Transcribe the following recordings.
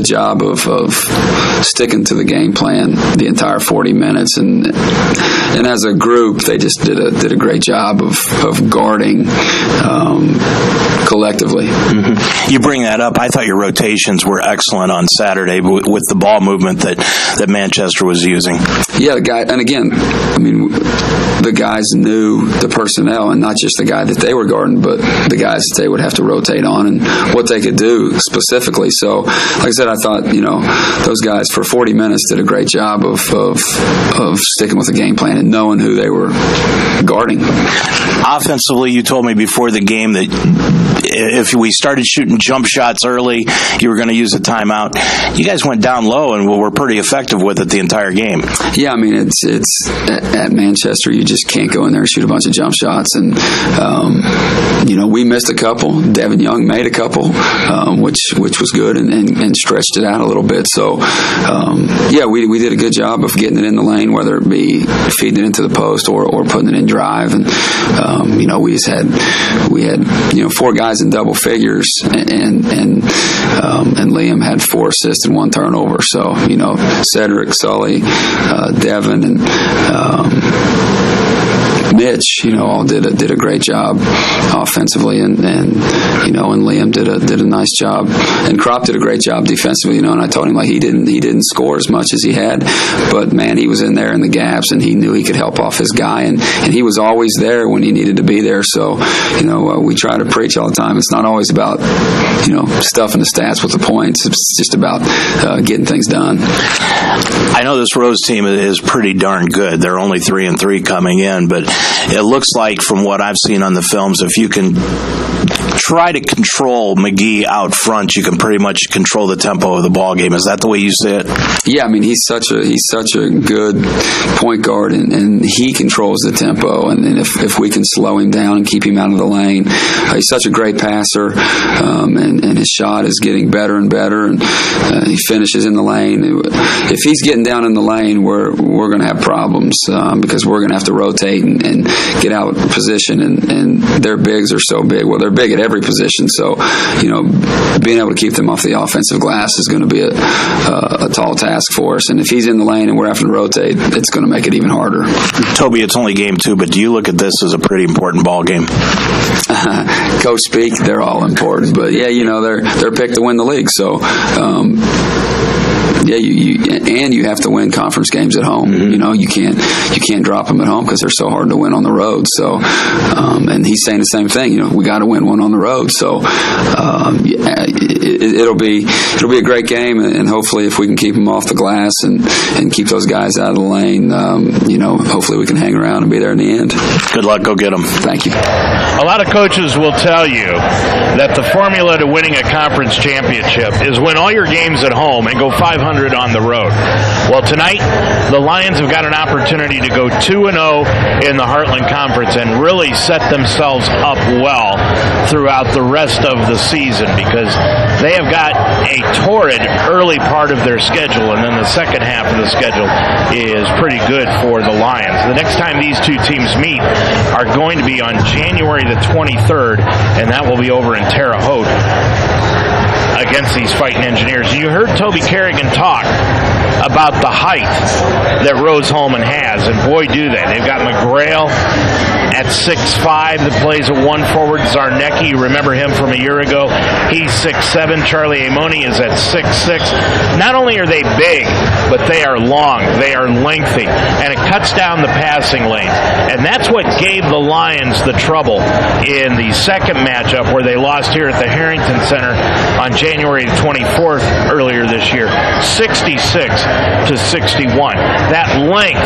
job of sticking to the game plan the entire 40 minutes, and as a group, they just did a great job of guarding collectively. Mm-hmm. You bring that up. I thought your rotations were excellent on Saturday with the ball movement that Manchester was using. Yeah, and again, I mean, the guys knew the personnel, and not just the guy that they were guarding, but the guys that they would have to rotate on and what they could do specifically. So, like I said, I thought, those guys for 40 minutes did a great job of sticking with the game plan and knowing who they were guarding. Offensively, you told me before the game that if we started shooting jump shots early, you were going to use a timeout. You guys went down low and were pretty effective with it the entire game. Yeah, I mean, it's at Manchester, you just can't go in there and shoot a bunch of jump shots. And, we missed a couple. Devin Young made a couple, which was good and stretched it out a little bit. So, we did a good job of getting it in the lane, whether it be feeding it into the post or putting it in drive. And, we had 4 guys in double figures, and Liam had 4 assists and 1 turnover. So, Cedric, Sully, Devin, and Mitch, all did a great job offensively, and Liam did a nice job, and Kropp did a great job defensively, and I told him he didn't score as much as he had, but man, he was in there in the gaps, and he knew he could help off his guy, and he was always there when he needed to be there. So, we try to preach all the time. It's not always about stuffing the stats with the points. It's just about getting things done. I know this Rose team is pretty darn good. They're only 3-3 coming in, but it looks like from what I've seen on the films, if you can try to control McGee out front, you can pretty much control the tempo of the ball game. Is that the way you see it? Yeah, I mean, he's such a good point guard, and he controls the tempo. And if we can slow him down and keep him out of the lane, he's such a great passer, and his shot is getting better and better, and he finishes in the lane. If he's getting down in the lane, we're going to have problems because we're going to have to rotate and get out of position, and their bigs are so big. Well, they're big at every position, so being able to keep them off the offensive glass is going to be a tall task for us. And if he's in the lane and we're having to rotate, it's going to make it even harder. Toby, it's only game 2, but do you look at this as a pretty important ball game? Coach speak, they're all important, but yeah, they're picked to win the league, so. You have to win conference games at home. Mm-hmm. You can't drop them at home because they're so hard to win on the road. So, and he's saying the same thing. We got to win one on the road. So, it'll be a great game, and hopefully, if we can keep them off the glass and keep those guys out of the lane, hopefully we can hang around and be there in the end. Good luck. Go get them. Thank you. A lot of coaches will tell you that the formula to winning a conference championship is win all your games at home and go 500 on the road. Well, tonight, the Lions have got an opportunity to go 2-0 in the Heartland Conference and really set themselves up well throughout the rest of the season, because they have got a torrid early part of their schedule, and then the second half of the schedule is pretty good for the Lions. The next time these two teams meet are going to be on January the 23rd, and that will be over in Terre Haute against these Fighting Engineers. You heard Toby Kerrigan talk about the height that Rose Hulman has, and boy, do they. They've got McGrail at 6'5", that plays at 1 forward. Zarnecki, you remember him from a year ago. He's 6'7". Charlie Amoni is at 6'6". Not only are they big, but they are long, they are lengthy, and it cuts down the passing lanes. And that's what gave the Lions the trouble in the second matchup, where they lost here at the Harrington Center on January 24th earlier this year, 66-61. That length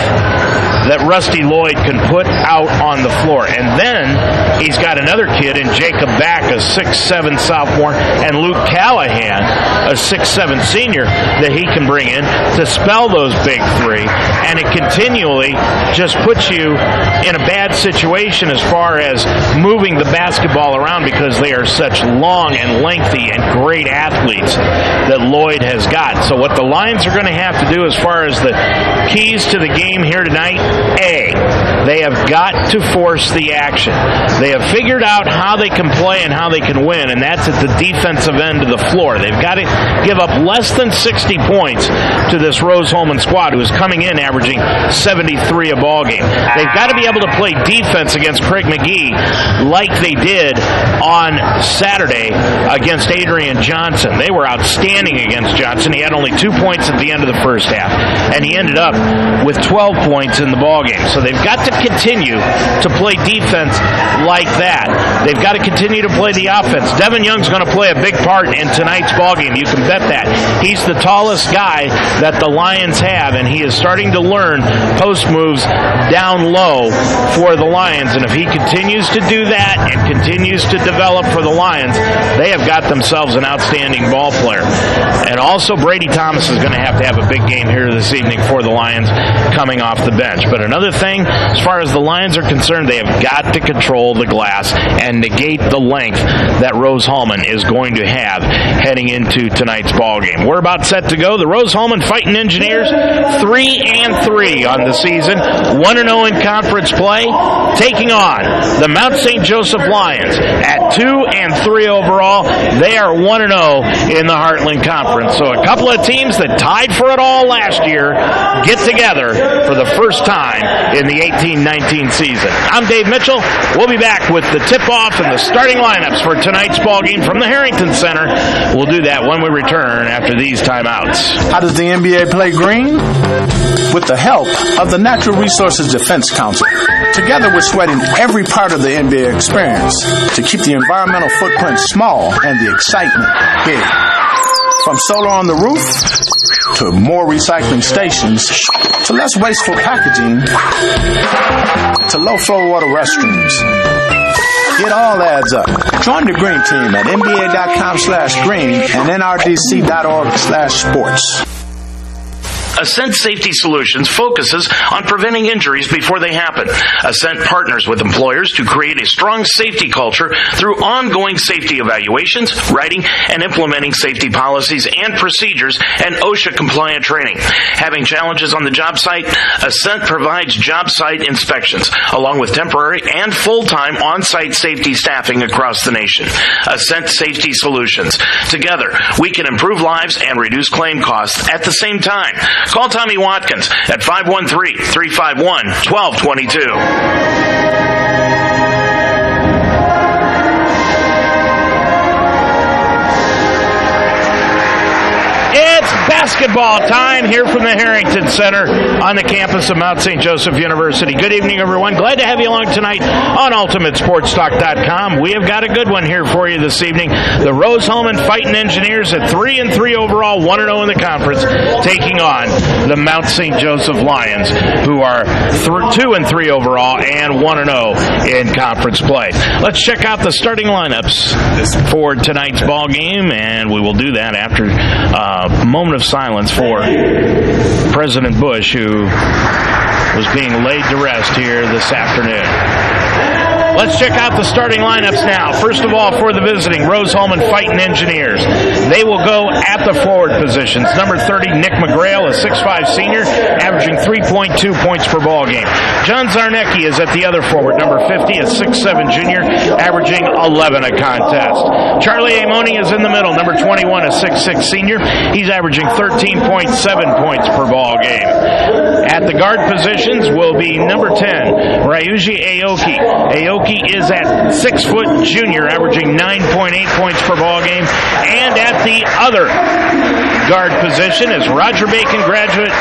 that Rusty Lloyd can put out on the floor. And then he's got another kid in Jacob Back, a 6'7" sophomore, and Luke Callahan, a 6'7" senior, that he can bring in to spell those big three. And it continually just puts you in a bad situation as far as moving the basketball around, because they are such long and lengthy and great athletes that Lloyd has got. So what the Lions are going to have to do as far as the keys to the game here tonight? A, they have got to force the action. They have figured out how they can play and how they can win, and that's at the defensive end of the floor. They've got to give up less than 60 points to this Rose-Hulman squad, who is coming in averaging 73 a ball game. They've got to be able to play defense against Craig McGee like they did on Saturday against Adrian Johnson. They were outstanding against Johnson. He had only 2 points at the end of the first half, and he ended up with 12 points in the ball game. So they've got to continue to play defense like that. They've got to continue to play the offense. Devin Young's going to play a big part in tonight's ball game. You can bet that. He's the tallest guy that the Lions have, and he is starting to learn post moves down low for the Lions. And if he continues to do that and continues to develop for the Lions, they have got themselves an outstanding ball player. And also Brady Thomas is going to have a big game here this evening for the Lions coming off the bench. But another thing, as far as the Lions are concerned, they have got to control the glass and negate the length that Rose-Hulman is going to have heading into tonight's ball game. We're about set to go. The Rose-Hulman Fighting Engineers 3-3 on the season, 1-0 in conference play, taking on the Mount St. Joseph Lions at 2-3 overall. They are 1-0 in the Heartland Conference. So a couple of teams that tied for it all last year get together for the first time in the 18-19 season. I'm Dave Mitchell. We'll be back with the tip-off and the starting lineups for tonight's ball game from the Harrington Center. We'll do that when we return after these timeouts. How does the NBA play green? With the help of the Natural Resources Defense Council. Together we're sweating every part of the NBA experience to keep the environmental footprint small and the excitement big. From solar on the roof to more recycling stations to less wasteful packaging to low-flow water restrooms. It all adds up. Join the Green Team at nba.com/green and nrdc.org/sports. Ascent Safety Solutions focuses on preventing injuries before they happen. Ascent partners with employers to create a strong safety culture through ongoing safety evaluations, writing and implementing safety policies and procedures, and OSHA-compliant training. Having challenges on the job site, Ascent provides job site inspections, along with temporary and full-time on-site safety staffing across the nation. Ascent Safety Solutions. Together, we can improve lives and reduce claim costs at the same time. Call Tommy Watkins at 513-351-1222. It's basketball time here from the Harrington Center on the campus of Mount St. Joseph University. Good evening, everyone. Glad to have you along tonight on UltimateSportsTalk.com. We have got a good one here for you this evening. The Rose-Hulman Fighting Engineers at 3-3 overall, 1-0 in the conference, taking on the Mount St. Joseph Lions, who are 2-3 overall and 1-0 in conference play. Let's check out the starting lineups for tonight's ball game, and we will do that after a moment of silence for President Bush, who was being laid to rest here this afternoon. Let's check out the starting lineups now. First of all, for the visiting Rose-Hulman Fighting Engineers, they will go at the forward positions. Number 30, Nick McGrail, a 6'5 senior, averaging 3.2 points per ball game. John Zarnecki is at the other forward. Number 50, a 6'7 junior, averaging 11 a contest. Charlie Amoni is in the middle. Number 21, a 6'6 senior. He's averaging 13.7 points per ball game. At the guard positions will be number 10, Ryuji Aoki. Aoki is at 6 foot junior, averaging 9.8 points per ball game. And at the other guard position is Roger Bacon graduate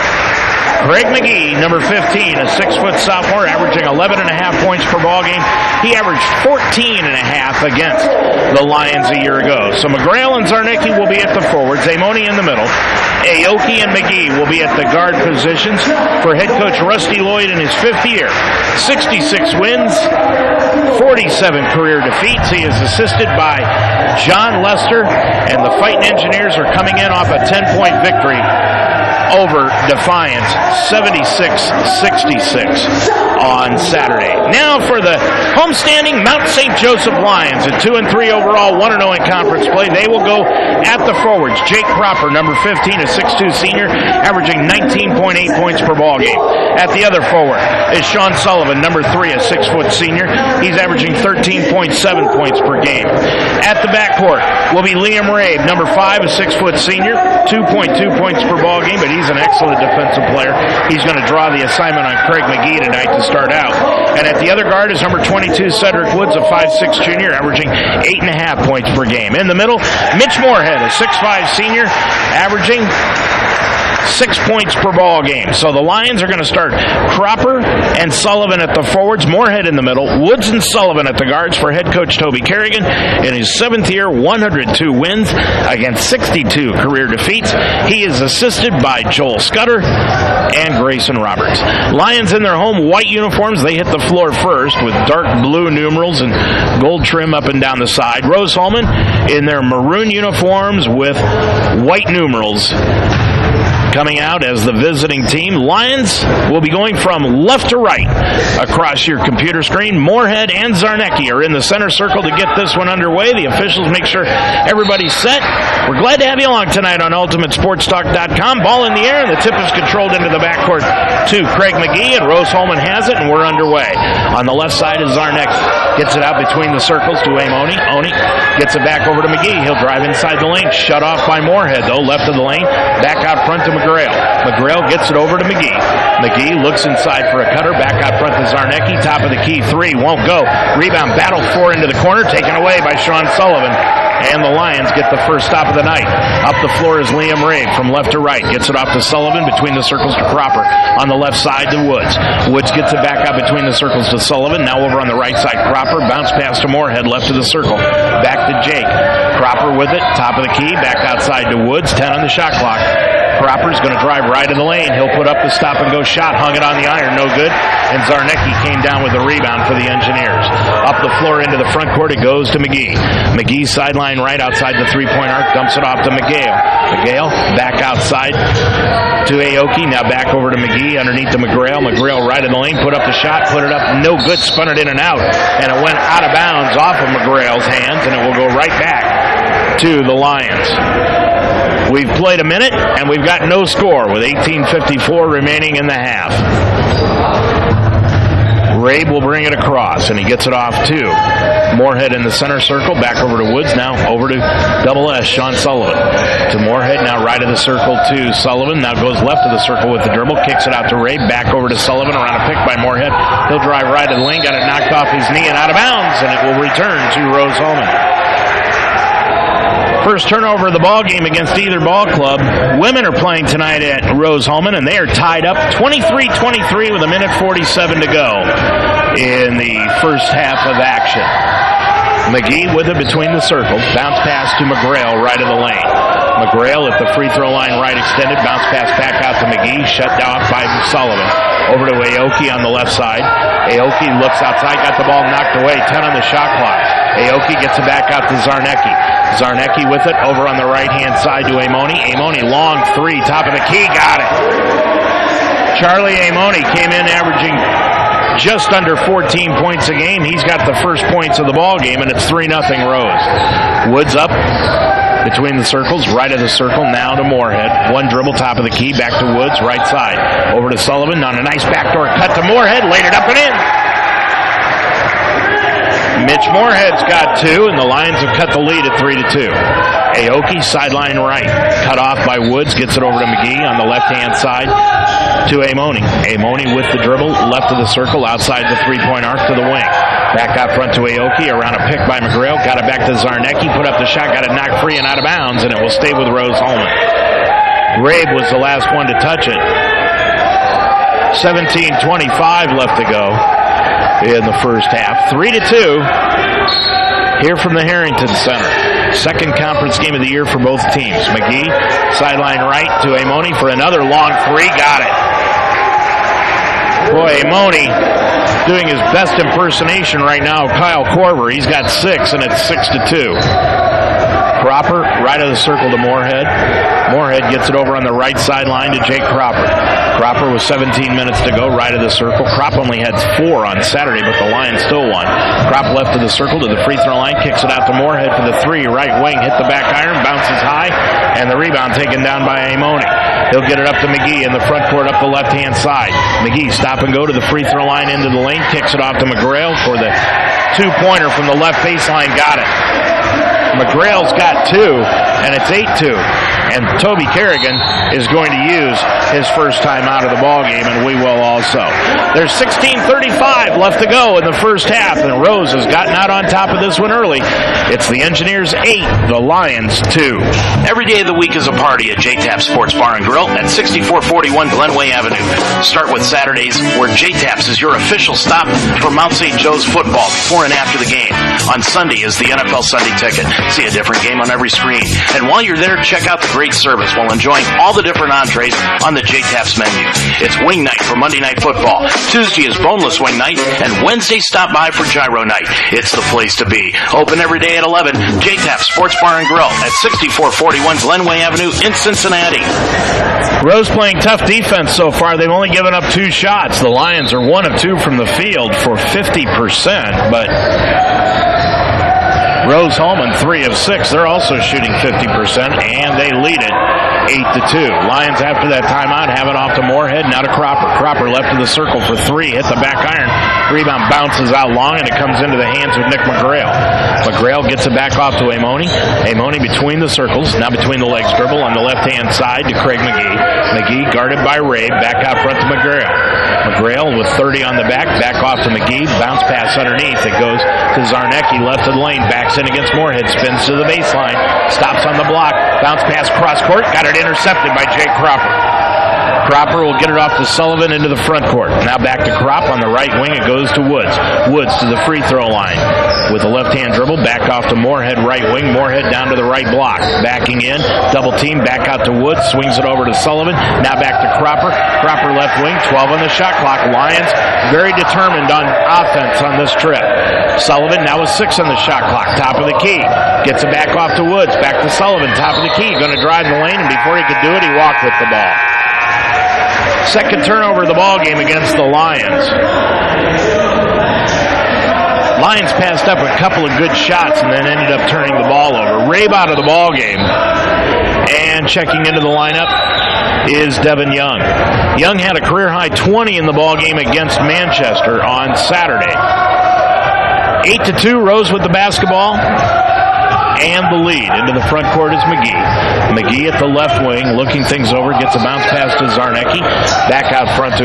Craig McGee, number 15, a 6 foot sophomore, averaging 11.5 points per ball game. He averaged 14.5 against the Lions a year ago. So McGrail and Zarnecki will be at the forwards, Amoni in the middle. Aoki and McGee will be at the guard positions for head coach Rusty Lloyd in his 5th year. 66 wins, 47 career defeats. He is assisted by John Lester, and the Fighting Engineers are coming in off a 10-point victory over Defiance 76-66 on Saturday. Now for the homestanding Mount St. Joseph Lions at 2-3 overall, 1-0 in conference play. They will go at the forwards. Jake Cropper, number 15, a 6'2 senior, averaging 19.8 points per ball game. At the other forward is Sean Sullivan, number 3, a 6' senior. He's averaging 13.7 points per game. At the backcourt will be Liam Rabe, number 5, a 6' senior, 2.2 points per ball game, but he's an excellent defensive player. He's going to draw the assignment on Craig McGee tonight to start out. And at the other guard is number 22, Cedric Woods, a 5'6 junior, averaging 8.5 points per game. In the middle, Mitch Moorhead, a 6'5 senior, averaging 6 points per ball game. So the Lions are going to start Cropper and Sullivan at the forwards, Moorhead in the middle, Woods and Sullivan at the guards for head coach Toby Kerrigan. In his 7th year, 102 wins against 62 career defeats. He is assisted by Joel Scudder and Grayson Roberts. Lions in their home white uniforms. They hit the floor first with dark blue numerals and gold trim up and down the side. Rose Hulman in their maroon uniforms with white numerals coming out as the visiting team. Lions will be going from left to right across your computer screen. Moorhead and Zarnecki are in the center circle to get this one underway. The officials make sure everybody's set. We're glad to have you along tonight on UltimateSportsTalk.com. Ball in the air, and the tip is controlled into the backcourt to Craig McGee, and Rose Holman has it, and we're underway. On the left side is Zarnecki. Gets it out between the circles to Amoni. Oni gets it back over to McGee. He'll drive inside the lane. Shut off by Moorhead, though. Left of the lane. Back out front to McGrail. McGrail gets it over to McGee. McGee looks inside for a cutter. Back out front to Zarnecki. Top of the key. 3. Won't go. Rebound battle 4 into the corner. Taken away by Sean Sullivan. And the Lions get the first stop of the night. Up the floor is Liam Rabe from left to right. Gets it off to Sullivan, between the circles to Cropper. On the left side to Woods. Woods gets it back out between the circles to Sullivan. Now over on the right side, Cropper. Bounce pass to Moorhead, left of the circle. Back to Jake. Cropper with it. Top of the key. Back outside to Woods. 10 on the shot clock. Cropper's going to drive right in the lane. He'll put up the stop-and-go shot. Hung it on the iron. No good. And Zarnecki came down with the rebound for the Engineers. Up the floor into the front court, it goes to McGee. McGee sideline right outside the three-point arc. Dumps it off to McGale. McGale back outside to Aoki. Now back over to McGee underneath to McGrail. McGrail right in the lane. Put up the shot. Put it up. No good. Spun it in and out. And it went out of bounds off of McGrail's hands. And it will go right back to the Lions. We've played a minute, and we've got no score with 18:54 remaining in the half. Rabe will bring it across, and he gets it off too. Moorhead in the center circle, back over to Woods, now over to double S, Sean Sullivan. To Moorhead, now right of the circle to Sullivan, now goes left of the circle with the dribble, kicks it out to Rabe, back over to Sullivan, around a pick by Moorhead. He'll drive right of the lane, got it knocked off his knee and out of bounds, and it will return to Rose Holman. First turnover of the ball game against either ball club. Women are playing tonight at Rose Holman, and they are tied up 23-23 with 1:47 to go in the first half of action. McGee with it between the circles. Bounce pass to McGrail right of the lane. McGrail at the free throw line right extended. Bounce pass back out to McGee. Shut off by Sullivan. Over to Aoki on the left side. Aoki looks outside. Got the ball knocked away. 10 on the shot clock. Aoki gets it back out to Zarnecki. Zarnecki with it over on the right-hand side to Amoni. Amoni, long 3, top of the key. Got it. Charlie Amoni came in averaging just under 14 points a game. He's got the first points of the ball game, and it's 3-0 Rose. Woods up between the circles, right of the circle, now to Moorhead. One dribble, top of the key, back to Woods, right side. Over to Sullivan, on a nice backdoor cut to Moorhead, laid it up and in. Mitch Moorhead's got 2, and the Lions have cut the lead at 3-2. Aoki, sideline right. Cut off by Woods, gets it over to McGee on the left-hand side to Amoni. Amoni with the dribble, left of the circle, outside the three-point arc to the wing. Back out front to Aoki, around a pick by McGrail, got it back to Zarnecki, put up the shot, got it knocked free and out of bounds, and it will stay with Rose Holman. Rabe was the last one to touch it. 17:25 left to go in the first half. 3-2 here from the Harrington Center. Second conference game of the year for both teams. McGee, sideline right to Amoni for another long 3. Got it. Boy, Amoni doing his best impersonation right now of Kyle Korver. He's got 6, and it's 6-2. Cropper, right of the circle to Moorhead. Moorhead gets it over on the right sideline to Jake Cropper. Cropper with 17 minutes to go, right of the circle. Crop only had 4 on Saturday, but the Lions still won. Crop left of the circle to the free throw line, kicks it out to Moorhead for the 3, right wing, hit the back iron, bounces high, and the rebound taken down by Amoni. He'll get it up to McGee in the front court up the left-hand side. McGee stop and go to the free throw line into the lane, kicks it off to McGrail for the 2-pointer from the left baseline. Got it. McGrail's got 2, and it's 8-2. And Toby Kerrigan is going to use his first time out of the ball game, and we will also. There's 16:35 left to go in the first half, and Rose has gotten out on top of this one early. It's the Engineers 8, the Lions 2. Every day of the week is a party at J-Tap Sports Bar and Grill at 6441 Glenway Avenue. Start with Saturdays, where J-Taps is your official stop for Mount St. Joe's football before and after the game. On Sunday is the NFL Sunday Ticket. See a different game on every screen. And while you're there, check out the great service while enjoying all the different entrees on the J-Taps menu. It's wing night for Monday Night Football. Tuesday is boneless wing night, and Wednesday stop by for gyro night. It's the place to be. Open every day at 11. J-Taps Sports Bar and Grill at 6441 Glenway Avenue in Cincinnati. Rose playing tough defense so far. They've only given up 2 shots. The Lions are 1 of 2 from the field for 50%, but Rose Hulman 3 of 6. They're also shooting 50%, and they lead it 8-2. Lions after that timeout have it off to Moorhead, now to Cropper. Cropper left of the circle for 3, hit the back iron. Rebound bounces out long, and it comes into the hands of Nick McGrail. McGrail gets it back off to Amoni. Amoni between the circles, now between the legs dribble on the left-hand side to Craig McGee. McGee guarded by Ray, back out front to McGrail. McGrail with 30 on the back off to McGee, bounce pass underneath. It goes to Zarnecki, left of the lane, backs in against Moorhead, spins to the baseline, stops on the block, bounce pass cross court, got it intercepted by Jake Cropper. Cropper will get it off to Sullivan into the front court. Now back to Crop on the right wing. It goes to Woods. Woods to the free throw line with a left-hand dribble. Back off to Moorhead right wing. Moorhead down to the right block. Backing in. Double team. Back out to Woods. Swings it over to Sullivan. Now back to Cropper. Cropper left wing. 12 on the shot clock. Lions very determined on offense on this trip. Sullivan now with 6 on the shot clock. Top of the key. Gets it back off to Woods. Back to Sullivan. Top of the key. Going to drive the lane, and before he could do it, he walked with the ball. Second turnover of the ball game against the Lions. Lions passed up a couple of good shots and then ended up turning the ball over. Rabe out of the ball game. And checking into the lineup is Devin Young. Young had a career-high 20 in the ball game against Manchester on Saturday. 8-2, Rose with the basketball. And the lead. Into the front court is McGee. McGee at the left wing, looking things over, gets a bounce pass to Zarnecki. Back out front to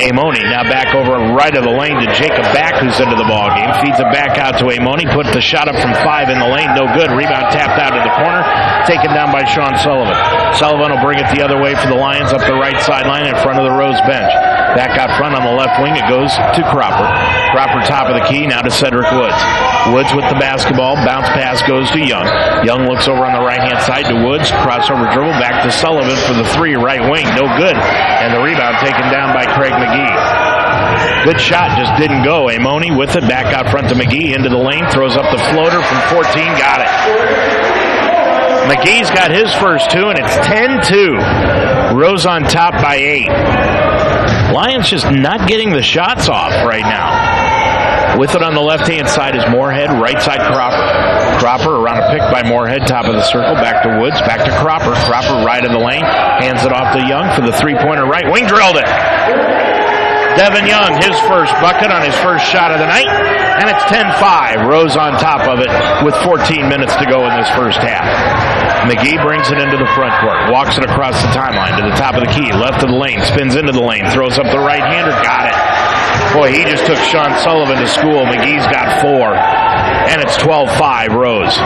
Amoni. Now back over right of the lane to Jacob Back, who's into the ball game. Feeds it back out to Amoni. Put the shot up from 5 in the lane. No good. Rebound tapped out to the corner. Taken down by Sean Sullivan. Sullivan will bring it the other way for the Lions up the right sideline in front of the Rose bench. Back out front on the left wing. It goes to Cropper. Cropper top of the key. Now to Cedric Woods. Woods with the basketball. Bounce pass goes to Young. Young looks over on the right-hand side to Woods. Crossover dribble back to Sullivan for the 3 right wing. No good. And the rebound taken down by Craig McGee. Good shot, just didn't go. Amoni with it. Back out front to McGee. Into the lane. Throws up the floater from 14. Got it. McGee's got his first 2, and it's 10-2. Rose on top by 8. Lions just not getting the shots off right now. With it on the left-hand side is Moorhead, right side Cropper. Cropper around a pick by Moorhead, top of the circle, back to Woods, back to Cropper. Cropper right of the lane, hands it off to Young for the 3-pointer right wing, drilled it. Devin Young, his first bucket on his first shot of the night, and it's 10-5. Rose on top of it with 14 minutes to go in this first half. McGee brings it into the front court, walks it across the timeline to the top of the key, left of the lane, spins into the lane, throws up the right-hander, got it. Boy, he just took Sean Sullivan to school. McGee's got 4, and it's 12-5 Rose.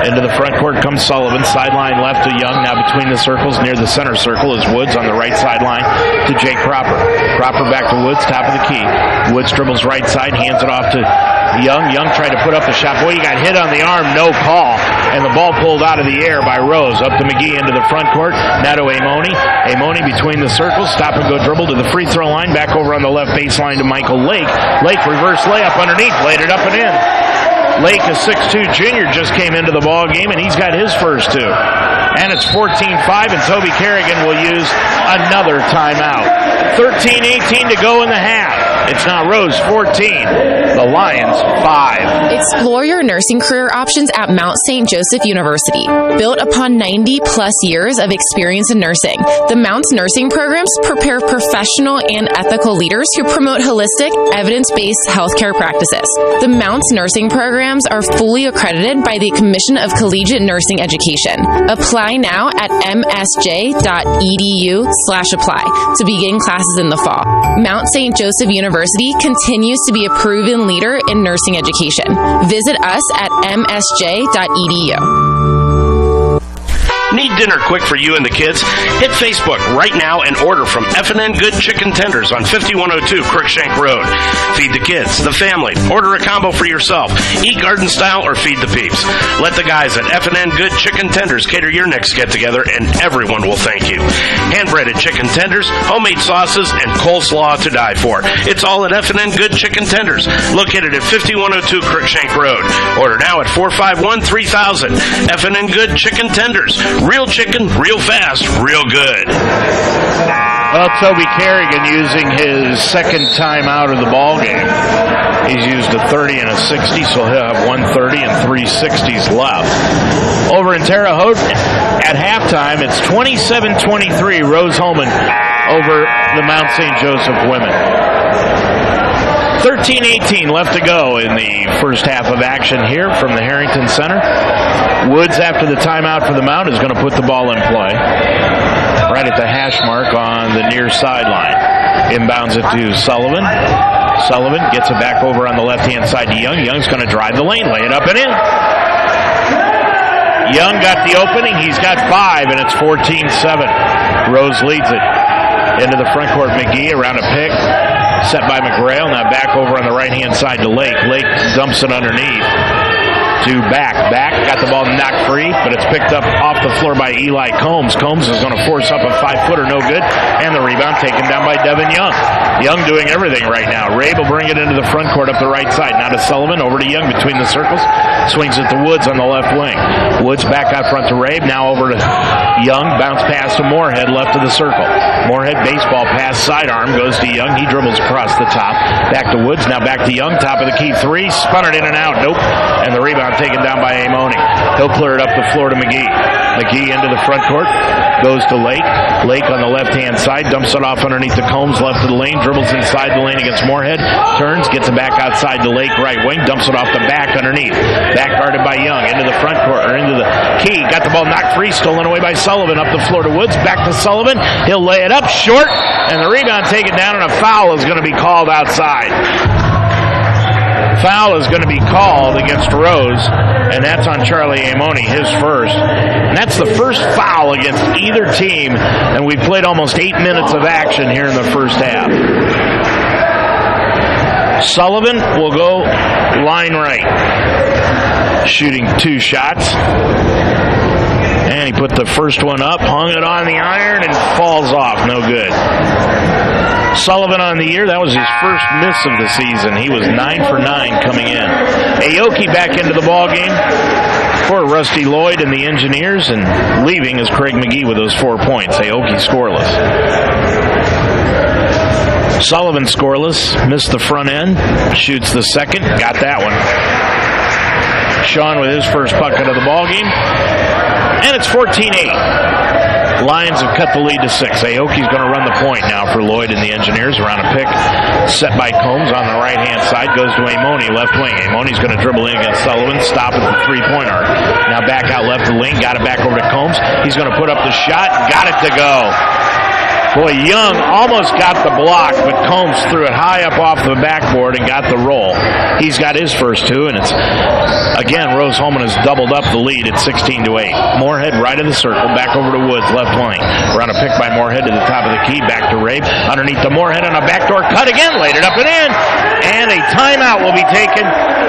Into the front court comes Sullivan, sideline left to Young, now between the circles, near the center circle is Woods on the right sideline to Jake Cropper. Cropper back to Woods, top of the key. Woods dribbles right side, hands it off to Young. Young tried to put up the shot. Boy, he got hit on the arm, no call, and the ball pulled out of the air by Rose. Up to McGee into the front court, now to Amoni. Amoni between the circles, stop and go dribble to the free throw line, back over on the left baseline to Michael Lake. Lake reverse layup underneath, laid it up and in. Lake, a 6'2 junior, just came into the ball game, and he's got his first 2. And it's 14-5, and Toby Kerrigan will use another timeout. 13-18 to go in the half. It's now Rose 14, the Lions 5. Explore your nursing career options at Mount St. Joseph University. Built upon 90-plus years of experience in nursing, the Mount's nursing programs prepare professional and ethical leaders who promote holistic, evidence-based healthcare practices. The Mount's nursing programs are fully accredited by the Commission of Collegiate Nursing Education. Apply now at msj.edu/apply to begin classes in the fall. Mount St. Joseph University continues to be a proven leader in nursing education. Visit us at msj.edu. Need dinner quick for you and the kids? Hit Facebook right now and order from F&N Good Chicken Tenders on 5102 Crookshank Road. Feed the kids, the family. Order a combo for yourself. Eat garden style or feed the peeps. Let the guys at F&N Good Chicken Tenders cater your next get-together, and everyone will thank you. Hand-breaded chicken tenders, homemade sauces, and coleslaw to die for. It's all at F&N Good Chicken Tenders, located at 5102 Crookshank Road. Order now at 451-3000. F&N Good Chicken Tenders. Real chicken, real fast, real good. Well, Toby Kerrigan using his second time out of the ball game. He's used a 30 and a 60, so he'll have 130 and 3 60s left. Over in Terre Haute at halftime, it's 27-23, Rose Hulman over the Mount St. Joseph women. 13-18 left to go in the first half of action here from the Harrington Center. Woods, after the timeout for the Mount, is going to put the ball in play right at the hash mark on the near sideline. Inbounds it to Sullivan. Sullivan gets it back over on the left-hand side to Young. Young's going to drive the lane, lay it up and in. Young got the opening. He's got 5, and it's 14-7. Rose leads it into the front court. McGee around a pick. Set by McGrail. Now back over on the right-hand side to Lake. Lake dumps it underneath to Back. Back got the ball knocked free, but it's picked up off the floor by Eli Combs. Combs is going to force up a 5-footer, no good, and the rebound taken down by Devin Young. Young doing everything right now. Rabe will bring it into the front court up the right side. Now to Sullivan, over to Young between the circles. Swings it to Woods on the left wing. Woods back out front to Rabe. Now over to Young. Bounce pass to Moorhead, left of the circle. Moorhead baseball pass, sidearm, goes to Young. He dribbles across the top. Back to Woods. Now back to Young. Top of the key 3. Spun it in and out. Nope. And the rebound taken down by Amoni. He'll clear it up the floor to McGee. McGee into the front court. Goes to Lake. Lake on the left-hand side. Dumps it off underneath the Combs, left of the lane. Dribbles inside the lane against Moorhead. Turns. Gets it back outside to Lake, right wing. Dumps it off the back underneath. Back guarded by Young. Into the front court, or into the key. Got the ball knocked free. Stolen away by Sullivan. Up the floor to Woods. Back to Sullivan. He'll lay it up short. And the rebound taken down, and a foul is going to be called outside. Foul is going to be called against Rose, and that's on Charlie Amoni, his first. And that's the first foul against either team, and we've played almost 8 minutes of action here in the first half. Sullivan will go line right, shooting 2 shots. And he put the first one up, hung it on the iron, and falls off. No good. Sullivan on the year, that was his first miss of the season. He was 9 for 9 coming in. Aoki back into the ball game for Rusty Lloyd and the Engineers, and leaving is Craig McGee with those 4 points. Aoki scoreless. Sullivan scoreless, missed the front end, shoots the second, got that one. Sean with his first bucket of the ball game, and it's 14-8. Lions have cut the lead to 6. Aoki's going to run the point now for Lloyd and the Engineers. Around a pick set by Combs on the right-hand side. Goes to Amoni, left wing. Amoni's going to dribble in against Sullivan. Stop at the three-point arc. Now back out left the lane. Got it back over to Combs. He's going to put up the shot. Got it to go. Boy, Young almost got the block, but Combs threw it high up off the backboard and got the roll. He's got his first 2, and it's, again, Rose Hulman has doubled up the lead at 16-8. Moorhead right of the circle, back over to Woods, left wing. Around a pick by Moorhead to the top of the key, back to Rabe. Underneath the Moorhead on a backdoor cut again, laid it up and in. And a timeout will be taken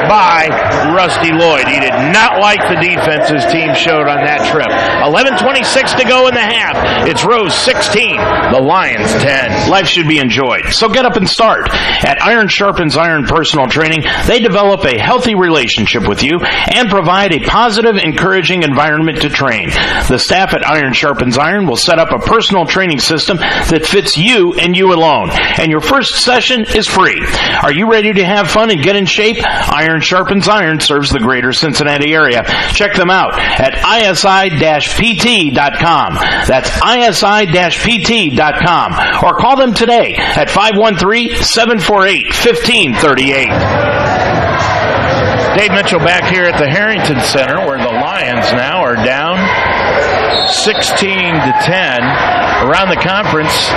by Rusty Lloyd. He did not like the defense his team showed on that trip. 11:26 to go in the half. It's Rose 16, the Lions 10. Life should be enjoyed, so get up and start. At Iron Sharpens Iron Personal Training, they develop a healthy relationship with you and provide a positive, encouraging environment to train. The staff at Iron Sharpens Iron will set up a personal training system that fits you and you alone. And your first session is free. Are you ready to have fun and get in shape? Iron Sharpens Iron serves the greater Cincinnati area. Check them out at isi-pt.com. That's isi-pt.com. Or call them today at 513-748-1538. Dave Mitchell back here at the Harrington Center, where the Lions now are down 16-10. Around the conference,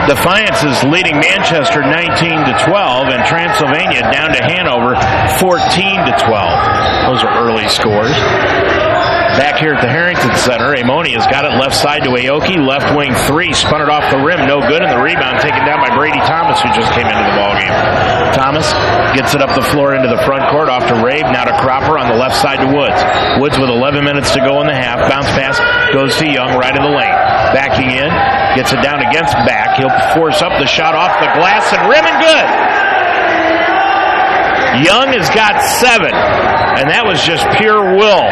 Defiance is leading Manchester 19-12, and Transylvania down to Hanover 14-12. Those are early scores. Back here at the Harrington Center, Amoni has got it left side to Aoki, left wing three, spun it off the rim, no good, and the rebound taken down by Brady Thomas, who just came into the ballgame. Thomas gets it up the floor into the front court, off to Rabe, now to Cropper on the left side to Woods. Woods with 11 minutes to go in the half, bounce pass goes to Young right in the lane. Backing in, gets it down against back, he'll force up the shot off the glass and rim and good! Young has got 7, and that was just pure will.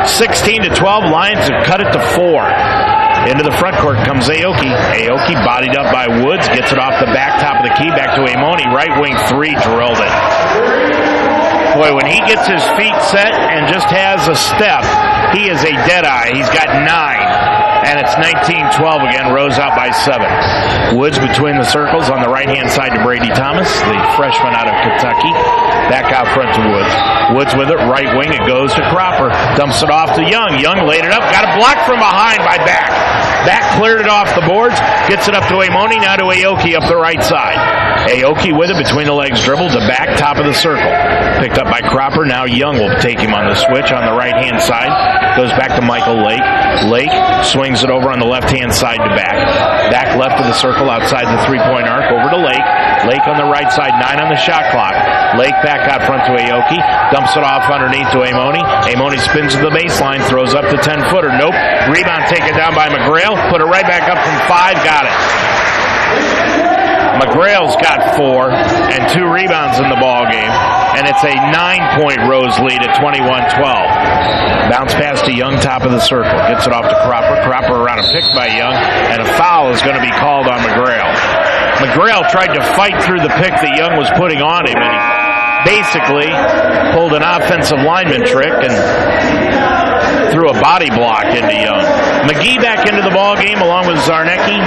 16-12, Lions have cut it to 4. Into the front court comes Aoki. Aoki bodied up by Woods, gets it off the back top of the key, back to Amoni. Right wing three, drilled it. Boy, when he gets his feet set and just has a step, he is a deadeye. He's got 9. And it's 19-12 again, Rose out by 7. Woods between the circles on the right-hand side to Brady Thomas, the freshman out of Kentucky. Back out front to Woods. Woods with it, right wing, it goes to Cropper. Dumps it off to Young. Young laid it up, got a block from behind by Back. Back cleared it off the boards, gets it up to Amoni, now to Aoki up the right side. Aoki with it, between the legs, dribbled to Back, top of the circle. Picked up by Cropper, now Young will take him on the switch on the right-hand side. Goes back to Michael Lake. Lake swings it over on the left-hand side to Back. Back left of the circle outside the three-point arc, over to Lake. Lake on the right side, 9 on the shot clock. Lake back out front to Aoki, dumps it off underneath to Amoni. Amoni spins to the baseline, throws up the 10-footer. Nope. Rebound taken down by McGrail. Put it right back up from 5. Got it. McGrail's got 4 and 2 rebounds in the ball game, and it's a 9-point Rose lead at 21-12. Bounce pass to Young, top of the circle. Gets it off to Cropper. Cropper around a pick by Young, and a foul is going to be called on McGrail. McGrail tried to fight through the pick that Young was putting on him, and he basically pulled an offensive lineman trick and threw a body block into Young. McGee back into the ball game along with Zarnecki.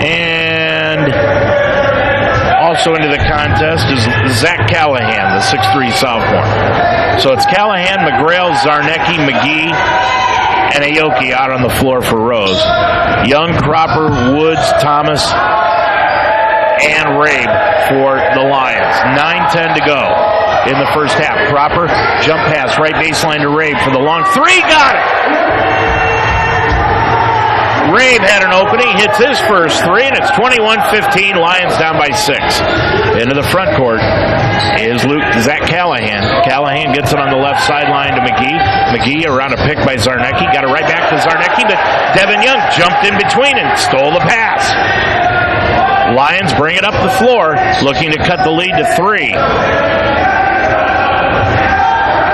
And also into the contest is Zach Callahan, the 6'3 sophomore. So it's Callahan, McGrail, Zarnecki, McGee, and Aoki out on the floor for Rose. Young, Cropper, Woods, Thomas, and Rabe for the Lions. 9:10 to go in the first half. Cropper, jump pass, right baseline to Rabe for the long 3. Got it! Rabe had an opening, hits his first 3, and it's 21-15, Lions down by 6. Into the front court is Zach Callahan. Callahan gets it on the left sideline to McGee. McGee around a pick by Zarnecki. Got it right back to Zarnecki, but Devin Young jumped in between and stole the pass. Lions bring it up the floor, looking to cut the lead to 3.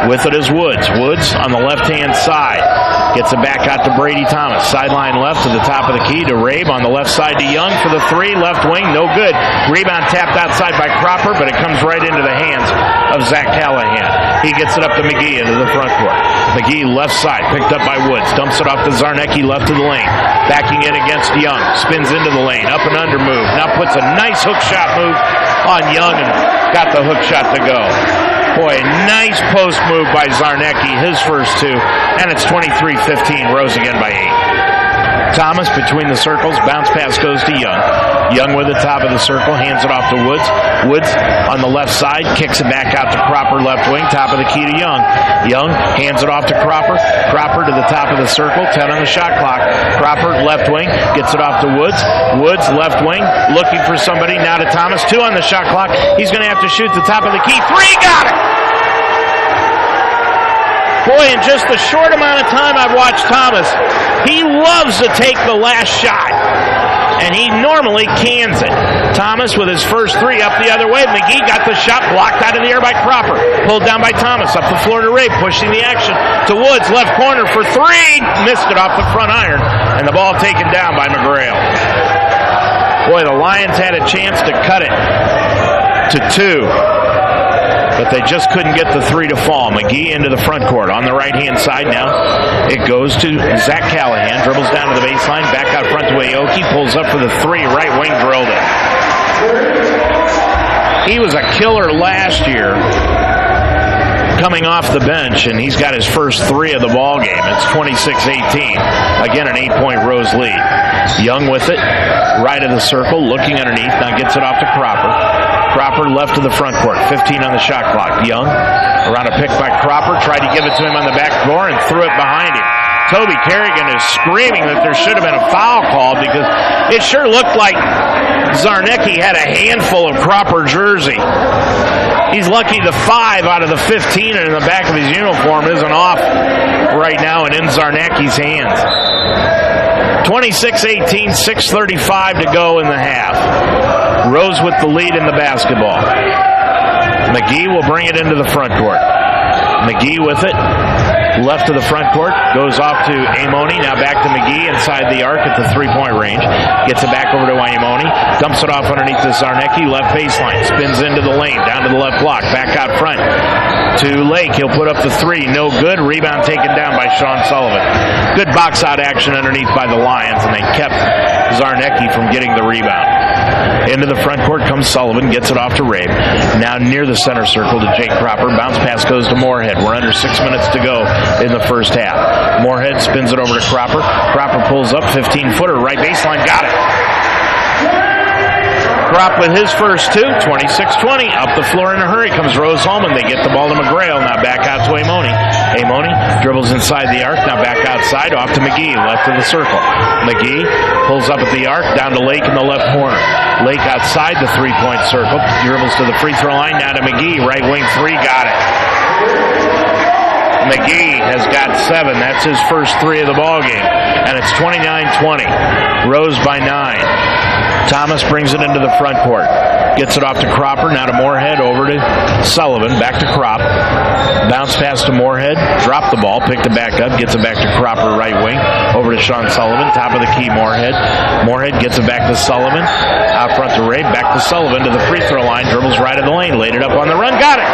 With it is Woods. Woods on the left-hand side. Gets it back out to Brady Thomas. Sideline left to the top of the key to Rabe on the left side to Young for the 3. Left wing, no good. Rebound tapped outside by Cropper, but it comes right into the hands of Zach Callahan. He gets it up to McGee into the front court. McGee left side, picked up by Woods. Dumps it off to Zarnecki left of the lane. Backing in against Young. Spins into the lane. Up and under move. Now puts a nice hook shot move on Young and got the hook shot to go. Boy, nice post move by Zarnecki, his first 2, and it's 23-15, Rose again by 8. Thomas between the circles. Bounce pass goes to Young. Young with the top of the circle. Hands it off to Woods. Woods on the left side. Kicks it back out to Cropper, left wing. Top of the key to Young. Young hands it off to Cropper. Cropper to the top of the circle. 10 on the shot clock. Cropper, left wing. Gets it off to Woods. Woods, left wing. Looking for somebody. Now to Thomas. 2 on the shot clock. He's going to have to shoot the top of the key. 3. Got it! Boy, in just the short amount of time I've watched Thomas, he loves to take the last shot. And he normally cans it. Thomas with his first 3 up the other way. McGee got the shot blocked out of the air by Cropper. Pulled down by Thomas. Up the floor to Ray. Pushing the action to Woods. Left corner for 3. Missed it off the front iron. And the ball taken down by McGrail. Boy, the Lions had a chance to cut it to 2. But they just couldn't get the 3 to fall. McGee into the front court. On the right-hand side now, it goes to Zach Callahan. Dribbles down to the baseline. Back out front to Aoki. Pulls up for the 3. Right wing drilled it. He was a killer last year coming off the bench, and he's got his first 3 of the ball game. It's 26-18. Again, an 8-point Rose lead. Young with it. Right of the circle. Looking underneath. Now gets it off to Cropper. Cropper left to the front court. 15 on the shot clock. Young around a pick by Cropper. Tried to give it to him on the back door and threw it behind him. Toby Kerrigan is screaming that there should have been a foul called because it sure looked like Zarnecki had a handful of Cropper jersey. He's lucky the 5 out of the 15 in the back of his uniform isn't off right now and in Zarnecki's hands. 26-18, 6:35 to go in the half. Rose with the lead in the basketball. McGee will bring it into the front court. McGee with it. Left to the front court. Goes off to Amoni. Now back to McGee inside the arc at the 3-point range. Gets it back over to Amoni. Dumps it off underneath to Zarnecki. Left baseline. Spins into the lane. Down to the left block. Back out front to Lake. He'll put up the 3. No good. Rebound taken down by Sean Sullivan. Good box out action underneath by the Lions, and they kept Zarnecki from getting the rebound. Into the front court comes Sullivan, gets it off to Rabe. Now near the center circle to Jake Cropper. Bounce pass goes to Moorhead. We're under 6 minutes to go in the first half. Moorhead spins it over to Cropper. Cropper pulls up, 15-footer, right baseline, got it. Crop with his first 2, 26-20. Up the floor in a hurry comes Rose Hulman. They get the ball to McGrail. Now back out to Amoni. Amoni dribbles inside the arc. Now back outside. Off to McGee. Left of the circle. McGee pulls up at the arc. Down to Lake in the left corner. Lake outside the 3-point circle. Dribbles to the free throw line. Now to McGee. Right wing 3. Got it. McGee has got 7. That's his first 3 of the ball game. And it's 29-20. Rose by 9. Thomas brings it into the front court. Gets it off to Cropper. Now to Moorhead. Over to Sullivan. Back to Crop. Bounce pass to Moorhead. Dropped the ball. Picked it back up. Gets it back to Cropper, right wing. Over to Sean Sullivan. Top of the key, Moorhead. Moorhead gets it back to Sullivan. Out front to Ray. Back to Sullivan to the free throw line. Dribbles right of the lane. Laid it up on the run. Got it.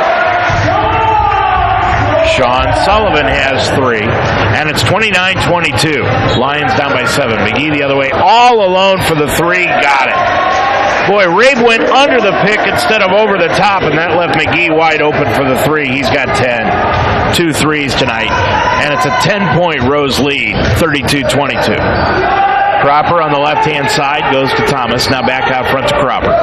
Sean Sullivan has 3, and it's 29-22. Lions down by 7. McGee the other way, all alone for the 3. Got it. Boy, Rabe went under the pick instead of over the top, and that left McGee wide open for the 3. He's got 10. 2 threes tonight, and it's a 10-point Rose lead, 32-22. Cropper on the left-hand side goes to Thomas. Now back out front to Cropper.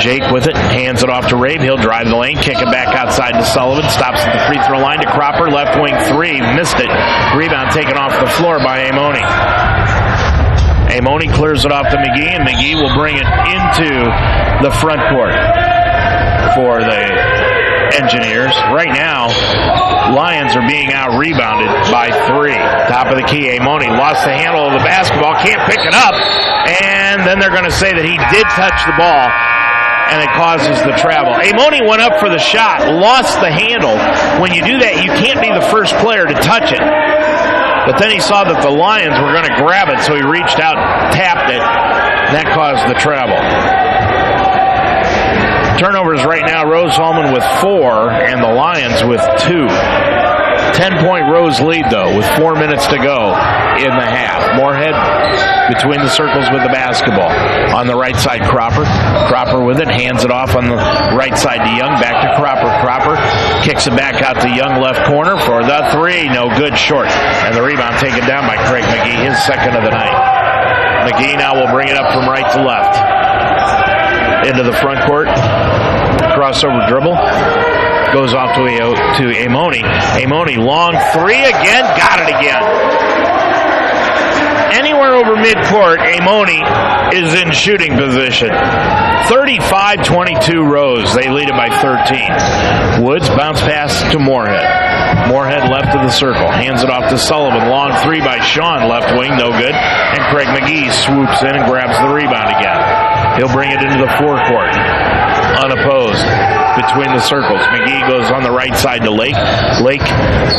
Jake with it, hands it off to Rabe. He'll drive the lane, kick it back outside to Sullivan. Stops at the free throw line to Cropper. Left wing 3, missed it. Rebound taken off the floor by Amoni. Amoni clears it off to McGee, and McGee will bring it into the front court for the Engineers. Right now, Lions are being out-rebounded by 3. Top of the key, Amoni lost the handle of the basketball, can't pick it up, and then they're going to say that he did touch the ball, and it causes the travel. Amoni went up for the shot, lost the handle. When you do that, you can't be the first player to touch it. But then he saw that the Lions were going to grab it, so he reached out, tapped it, and that caused the travel. Turnovers right now, Rose Hulman with 4, and the Lions with 2. 10-point Rose lead, though, with 4 minutes to go in the half. Moorhead between the circles with the basketball. On the right side, Cropper. Cropper with it, hands it off on the right side to Young. Back to Cropper. Cropper kicks it back out to Young, left corner for the 3. No good, short. And the rebound taken down by Craig McGee, his second of the night. McGee now will bring it up from right to left. Into the front court. Crossover dribble. Goes off to Amoni. Amoni, long three again. Got it again. Anywhere over midcourt, Amoni is in shooting position. 35-22 Rose. They lead it by 13. Woods bounce pass to Moorhead. Moorhead left of the circle. Hands it off to Sullivan. Long three by Sean, left wing, no good. And Craig McGee swoops in and grabs the rebound again. He'll bring it into the forecourt. Unopposed. Between the circles. McGee goes on the right side to Lake. Lake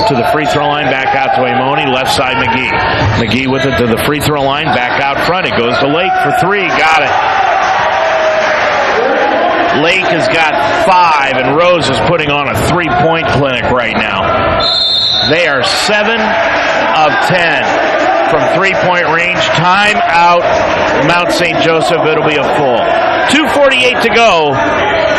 to the free throw line, back out to Amoni. Left side McGee. McGee with it to the free throw line, back out front. It goes to Lake for three. Got it. Lake has got 5, and Rose is putting on a three-point clinic right now. They are 7 of 10 from three-point range. Time out. Mount St. Joseph, it'll be a full. 2:48 to go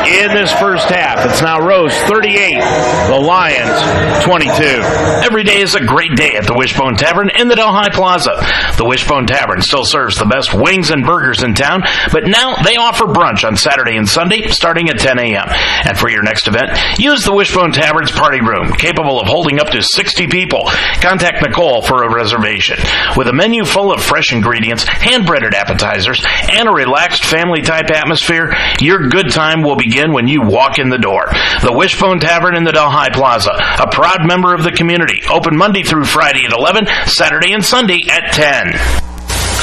in this first half. It's now Rose 38, the Lions 22. Every day is a great day at the Wishbone Tavern in the Delhi Plaza. The Wishbone Tavern still serves the best wings and burgers in town, but now they offer brunch on Saturday and Sunday starting at 10 a.m. And for your next event, use the Wishbone Tavern's party room, capable of holding up to 60 people. Contact Nicole for a reservation. With a menu full of fresh ingredients, hand-breaded appetizers, and a relaxed family-type atmosphere, your good time will begin when you walk in the door. The Wishbone Tavern in the Delhi Plaza, a proud member of the community, open Monday through Friday at 11, Saturday and Sunday at 10.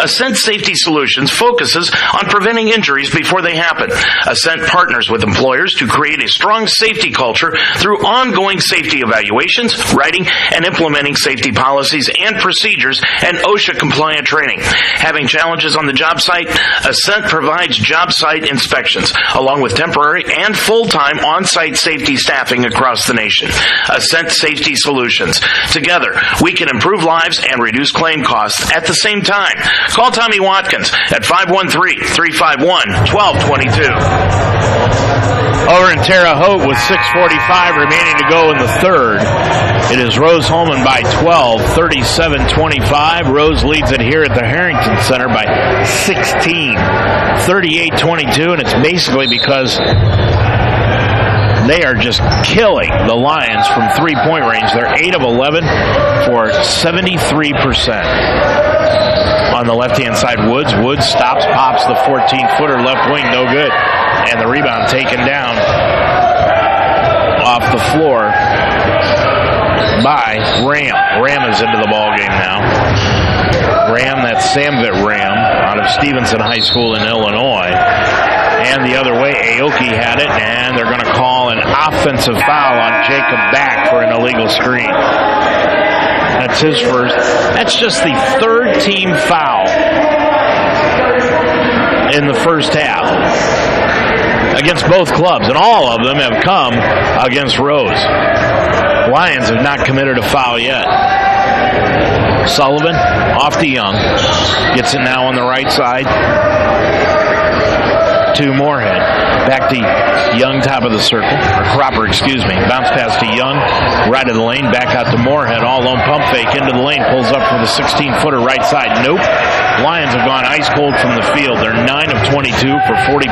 Ascent Safety Solutions focuses on preventing injuries before they happen. Ascent partners with employers to create a strong safety culture through ongoing safety evaluations, writing and implementing safety policies and procedures, and OSHA-compliant training. Having challenges on the job site? Ascent provides job site inspections, along with temporary and full-time on-site safety staffing across the nation. Ascent Safety Solutions. Together, we can improve lives and reduce claim costs at the same time. Call Tommy Watkins at 513-351-1222. Over in Terre Haute with 6:45 remaining to go in the third. It is Rose Hulman by 12, 37-25. Rose leads it here at the Harrington Center by 16, 38-22, and it's basically because they are just killing the Lions from three-point range. They're 8 of 11 for 73%. On the left-hand side, Woods. Woods stops, pops the 14-footer left wing, no good. And the rebound taken down off the floor by Ram. Ram is into the ball game now. Ram, that's Samvit Ram, out of Stevenson High School in Illinois. And the other way, Aoki had it, and they're going to call an offensive foul on Jacob Back for an illegal screen. That's his first. That's just the third team foul in the first half against both clubs, and all of them have come against Rose. Lions have not committed a foul yet. Sullivan off to Young. Gets it now on the right side to Moorhead. Back to Young, top of the circle. Or Cropper, excuse me. Bounce pass to Young. Right of the lane. Back out to Moorhead. All alone pump fake into the lane. Pulls up for the 16-footer right side. Nope. Lions have gone ice cold from the field. They're 9 of 22 for 40%.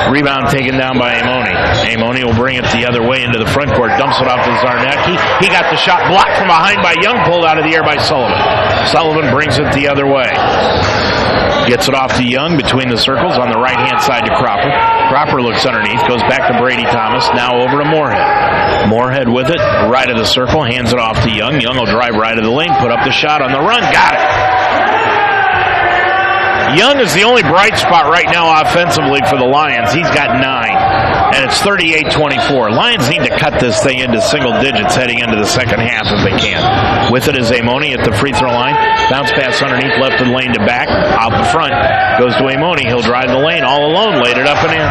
Rebound taken down by Amoni. Amoni will bring it the other way into the front court. Dumps it off to Zarnecki. He got the shot blocked from behind by Young. Pulled out of the air by Sullivan. Sullivan brings it the other way. Gets it off to Young between the circles on the right-hand side to Cropper. Cropper looks underneath, goes back to Brady Thomas, now over to Moorhead. Moorhead with it, right of the circle, hands it off to Young. Young will drive right of the lane, put up the shot on the run, got it. Young is the only bright spot right now offensively for the Lions. He's got 9, and it's 38-24. Lions need to cut this thing into single digits heading into the second half if they can. With it is Amoni at the free throw line. Bounce pass underneath, left of the lane to Back. Out the front, goes to Amoni. He'll drive the lane all alone, laid it up and in.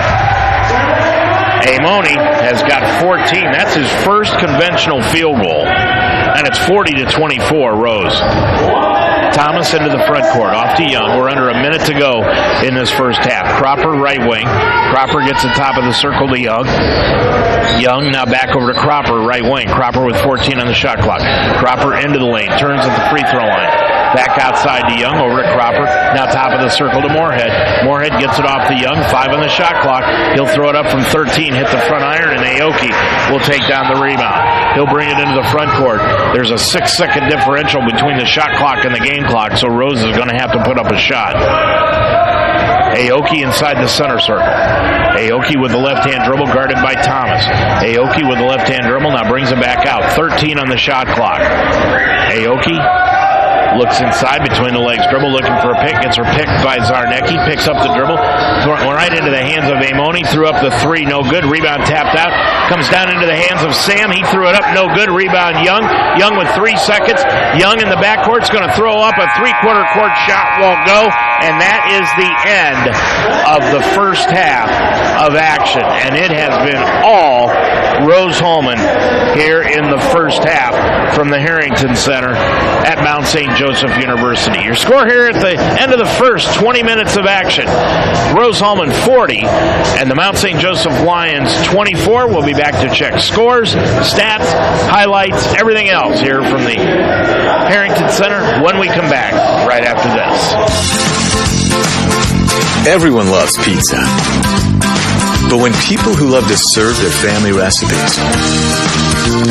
Amoni has got 14. That's his first conventional field goal, and it's 40-24 Rose. Thomas into the front court, off to Young. We're under a minute to go in this first half. Cropper right wing. Cropper gets the top of the circle to Young. Young now back over to Cropper right wing. Cropper with 14 on the shot clock. Cropper into the lane, turns at the free throw line. Back outside to Young, over to Cropper. Now top of the circle to Moorhead. Moorhead gets it off to Young, 5 on the shot clock. He'll throw it up from 13, hit the front iron, and Aoki will take down the rebound. He'll bring it into the front court. There's a 6-second differential between the shot clock and the game clock, so Rose is going to have to put up a shot. Aoki inside the center circle. Aoki with the left-hand dribble, guarded by Thomas. Aoki with the left-hand dribble, now brings it back out. 13 on the shot clock. Aoki looks inside between the legs, dribble looking for a pick, gets her picked by Zarnecki, picks up the dribble, went right into the hands of Amoni, threw up the three, no good, rebound tapped out, comes down into the hands of Sam, he threw it up, no good, rebound Young, Young with 3 seconds, Young in the backcourt's going to throw up a three-quarter court shot, won't go, and that is the end of the first half of action, and it has been all Rose Hulman here in the first half from the Harrington Center at Mount St. Joseph University. Your score here at the end of the first 20 minutes of action, Rose Hulman 40 and the Mount St. Joseph Lions 24. We'll be back to check scores, stats, highlights, everything else here from the Harrington Center when we come back right after this. Everyone loves pizza. But when people who love to serve their family recipes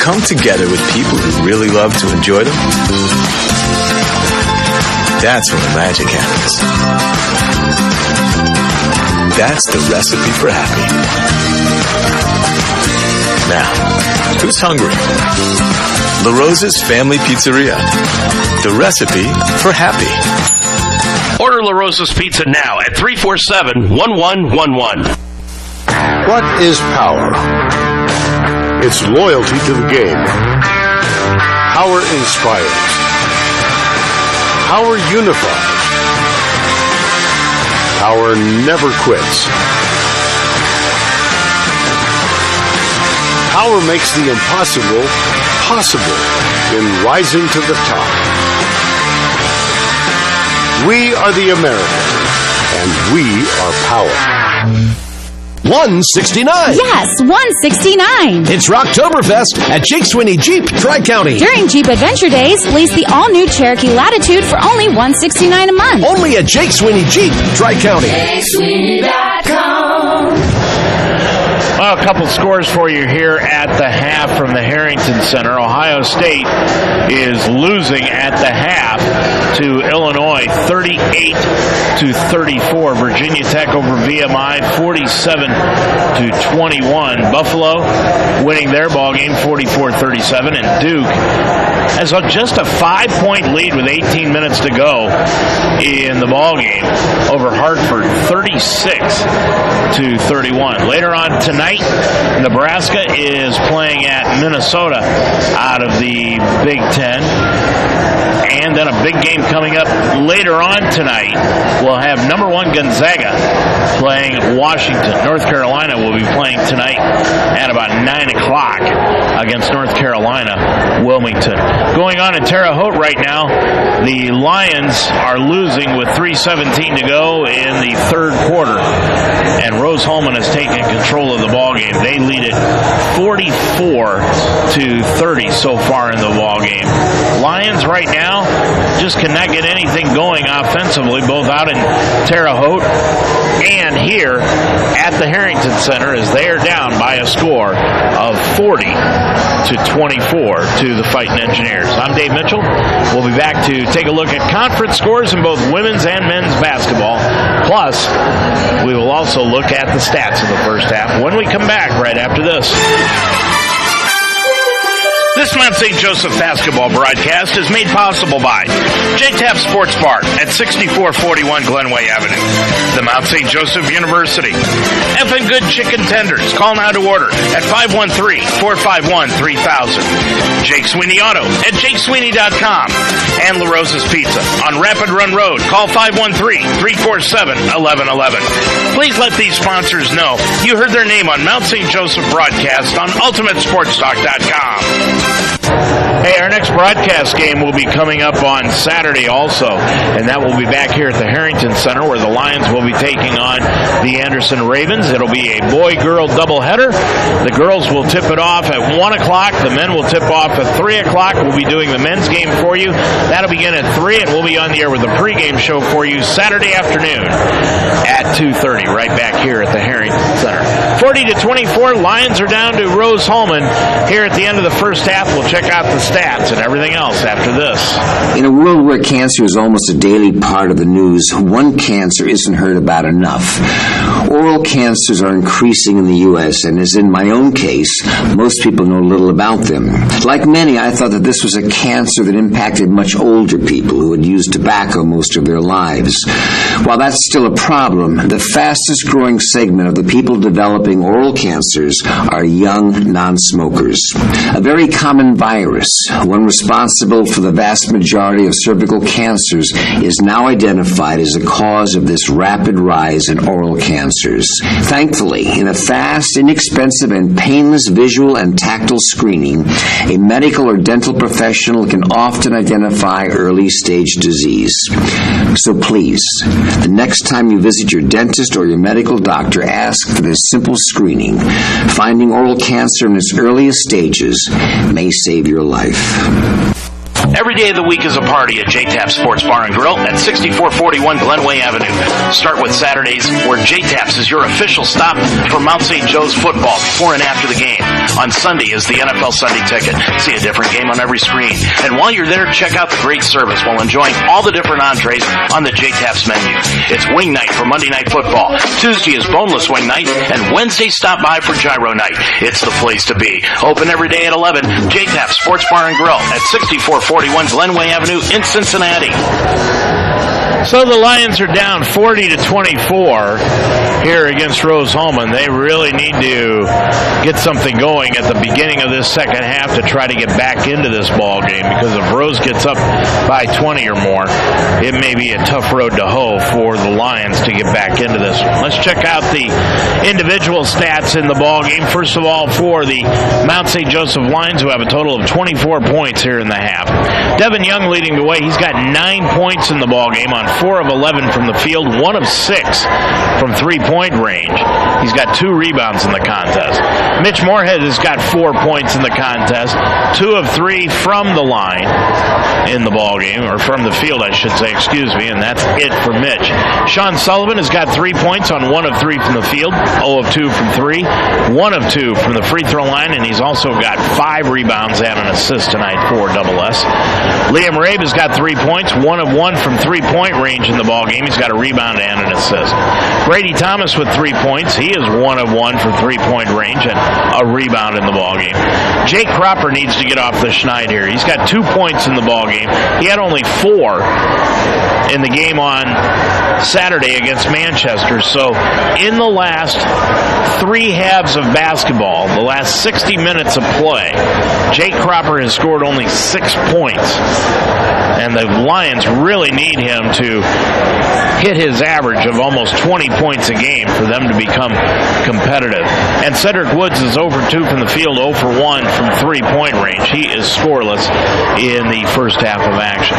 come together with people who really love to enjoy them, that's when the magic happens. That's the recipe for happy. Now, who's hungry? La Rosa's Family Pizzeria. The recipe for happy. Order La Rosa's Pizza now at 347-1111. What is power? It's loyalty to the game. Power inspires. Power unifies. Power never quits. Power makes the impossible possible in rising to the top. We are the Americans, and we are power. 169. Yes, 169. It's Rocktoberfest at Jake Sweeney Jeep, Tri-County. During Jeep Adventure Days, lease the all-new Cherokee Latitude for only $169 a month. Only at Jake Sweeney Jeep, Tri-County. JakeSweeney.com. Well, a couple scores for you here at the half from the Harrington Center. Ohio State is losing at the half to Illinois 38-34. Virginia Tech over VMI 47-21. Buffalo winning their ball game 44-37, and Duke has just a 5-point lead with 18 minutes to go in the ball game over Hartford 36-31. Later on tonight, Nebraska is playing at Minnesota out of the Big Ten. And then a big game coming up later on tonight. We'll have number 1 Gonzaga playing Washington. North Carolina will be playing tonight at about 9 o'clock against North Carolina, Wilmington. Going on in Terre Haute right now, the Lions are losing with 3:17 to go in the third quarter. And Rose Hulman has taken control of the ball game. They lead it 44-30 so far in the ball game. Lions right now just cannot get anything going offensively, both out in Terre Haute and here at the Harrington Center, as they are down by a score of 40-24 to the Fighting Engineers. I'm Dave Mitchell. We'll be back to take a look at conference scores in both women's and men's basketball. Plus, we will also look at the stats of the first half when we come back right after this. This Mount St. Joseph basketball broadcast is made possible by J-Tap Sports Bar at 6441 Glenway Avenue, the Mount St. Joseph University, Effin' Good Chicken Tenders. Call now to order at 513-451-3000. Jake Sweeney Auto at JakeSweeney.com. And La Rosa's Pizza on Rapid Run Road. Call 513-347-1111. Please let these sponsors know you heard their name on Mount St. Joseph broadcast on UltimateSportsTalk.com. Hey, our next broadcast game will be coming up on Saturday also, and that will be back here at the Harrington Center where the Lions will be taking on the Anderson Ravens. It'll be a boy-girl doubleheader. The girls will tip it off at 1 o'clock. The men will tip off at 3 o'clock. We'll be doing the men's game for you. That'll begin at 3, and we'll be on the air with a pregame show for you Saturday afternoon at 2:30 right back here at the Harrington Center. 40-24, Lions are down to Rose Hulman here at the end of the first half. We'll check out the stats and everything else after this. In a world where cancer is almost a daily part of the news, one cancer isn't heard about enough. Oral cancers are increasing in the U.S., and as in my own case, most people know little about them. Like many, I thought that this was a cancer that impacted much older people who had used tobacco most of their lives. While that's still a problem, the fastest growing segment of the people developing oral cancers are young non-smokers. A very common virus, one responsible for the vast majority of cervical cancers, is now identified as a cause of this rapid rise in oral cancers. Thankfully, in a fast, inexpensive, and painless visual and tactile screening, a medical or dental professional can often identify early-stage disease. So please, the next time you visit your dentist or your medical doctor, ask for this simple screening. Finding oral cancer in its earliest stages may save your life. Every day of the week is a party at J-Tap Sports Bar and Grill at 6441 Glenway Avenue. Start with Saturdays, where J-Taps is your official stop for Mount St. Joe's football before and after the game. On Sunday is the NFL Sunday Ticket. See a different game on every screen. And while you're there, check out the great service while enjoying all the different entrees on the J-Taps menu. It's wing night for Monday Night Football. Tuesday is boneless wing night, and Wednesday stop by for gyro night. It's the place to be. Open every day at 11. J-Tap Sports Bar and Grill at 6441 Glenway Avenue in Cincinnati. So the Lions are down 40-24 here against Rose Hulman. They really need to get something going at the beginning of this second half to try to get back into this ball game, because if Rose gets up by 20 or more, it may be a tough road to hoe for the Lions to get back into this one. Let's check out the individual stats in the ball game. First of all, for the Mount St. Joseph Lions, who have a total of 24 points here in the half. Devin Young leading the way. He's got 9 points in the ball game on 4 of 11 from the field, 1 of 6 from three-point range. He's got 2 rebounds in the contest. Mitch Moorhead has got 4 points in the contest, 2 of 3 from the line in the ball game, or from the field, I should say, and that's it for Mitch. Sean Sullivan has got 3 points on 1 of 3 from the field, 0 of 2 from 3, 1 of 2 from the free throw line, and he's also got 5 rebounds and an assist tonight for Double S. Liam Rabe has got 3 points, 1 of 1 from three-point range in the ball game. He's got a rebound and an assist. Brady Thomas with 3 points. He is 1 of 1 from three-point range and a rebound in the ball game. Jake Cropper needs to get off the schneid here. He's got 2 points in the ball game. He had only 4 in the game on Saturday against Manchester. So in the last 3 halves of basketball, the last 60 minutes of play, Jake Cropper has scored only 6 points. And the Lions really need him to hit his average of almost 20 points a game for them to become competitive. And Cedric Woods is 0 for 2 from the field, 0 for 1 from three-point range. He is scoreless in the first half of action.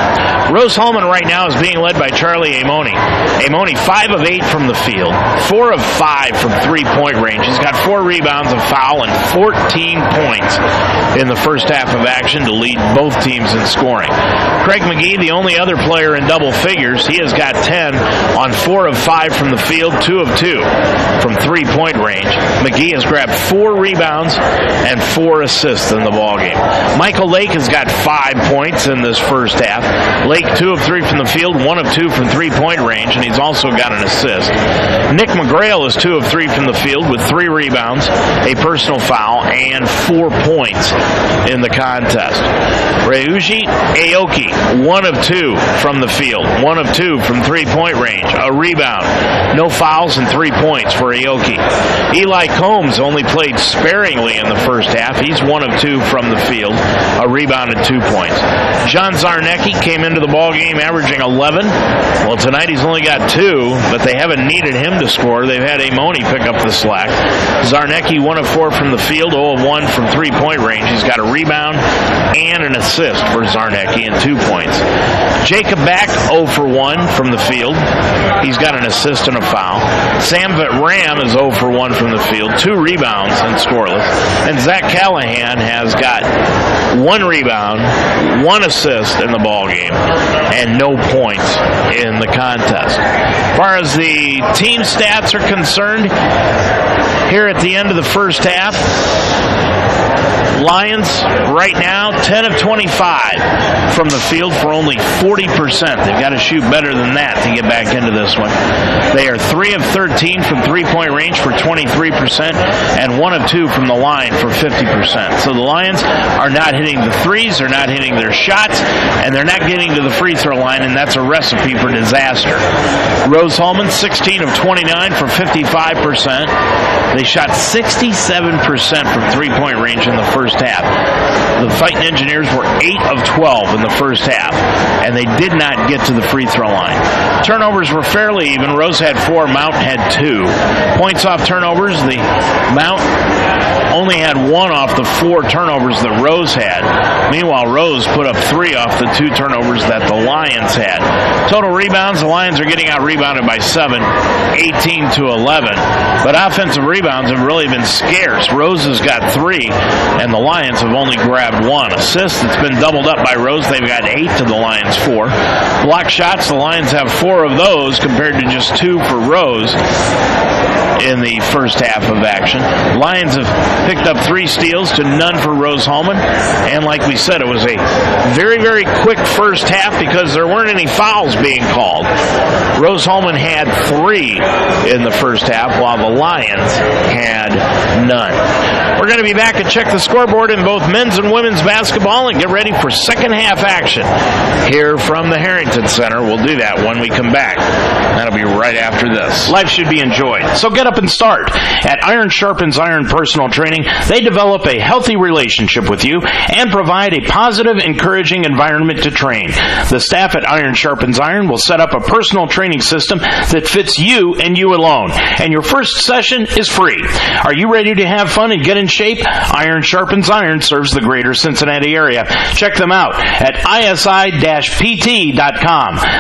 Rose Hulman right now is being led by Charlie Amoni. Amoni 5 of 8 from the field, 4 of 5 from three-point range. He's got 4 rebounds, a foul, and 14 points in the first half of action to lead both teams in scoring. Craig McGee, the only other player in double figures, he has got 10 on 4 of 5 from the field, 2 of 2 from three-point range. McGee has grabbed 4 rebounds and 4 assists in the ballgame. Michael Lake has got 5 points in this first half. Lake 2 of 3 from the field, 1 of 2 from three-point range, and he's also got an assist. Nick McGrail is 2 of 3 from the field with 3 rebounds, a personal foul, and 4 points in the contest. Ryuji Aoki, 1 of 2 from the field, 1 of 2 from three-point range, a rebound, no fouls, and 3 points for Aoki. Eli Combs only played sparingly in the first half. He's 1 of 2 from the field, a rebound and 2 points. John Zarnecki came into the ball game averaging 11. Well, tonight he's only got 2, but they haven't needed him to score. They've had Amoni pick up the slack. Zarnecki 1 of 4 from the field, 0 of 1 from three-point range. He's got a rebound and an assist for Zarnecki and 2 points. Jacob Back 0 for 1 from the field. He's got an assist and a foul. Samvit Ram is 0 for 1 from the field, 2 rebounds and scoreless. And Zach Callahan has got 1 rebound, 1 assist in the ball game, and no points in the contest. As far as the team stats are concerned, here at the end of the first half, Lions right now 10 of 25 from the field for only 40%. They've got to shoot better than that to get back into this one. They are 3 of 13 from three-point range for 23% and 1 of 2 from the line for 50%. So the Lions are not hitting the threes, they're not hitting their shots, and they're not getting to the free throw line, and that's a recipe for disaster. Rose Hulman 16 of 29 for 55%. They shot 67% from three-point range in the first half. The Fighting Engineers were 8 of 12 in the first half, and they did not get to the free throw line. Turnovers were fairly even. Rose had 4, Mount had 2. Points off turnovers, the Mount only had 1 off the 4 turnovers that Rose had. Meanwhile, Rose put up 3 off the 2 turnovers that the Lions had. Total rebounds, the Lions are getting out-rebounded by 7, 18 to 11. But offensive rebounds have really been scarce. Rose has got 3, and the Lions have only grabbed 1. Assists, it's been doubled up by Rose. They've got 8 to the Lions' 4. Block shots, the Lions have 4 of those compared to just 2 for Rose in the first half of action. Lions have picked up 3 steals to none for Rose Hulman. And like we said, it was a very, very quick first half because there weren't any fouls being called. Rose Hulman had 3 in the first half while the Lions had none. We're going to be back and check the scoreboard in both men's and women's basketball and get ready for second half action here from the Harrington Center. We'll do that when we come back. That'll be right after this. Life should be enjoyed, so get up and start. At Iron Sharpens Iron Personal Training, they develop a healthy relationship with you and provide a positive, encouraging environment to train. The staff at Iron Sharpens Iron will set up a personal training system that fits you and you alone. And your first session is free. Are you ready to have fun and get in shape? Iron Sharpens Iron serves the greater Cincinnati area. Check them out at isi-pt.com.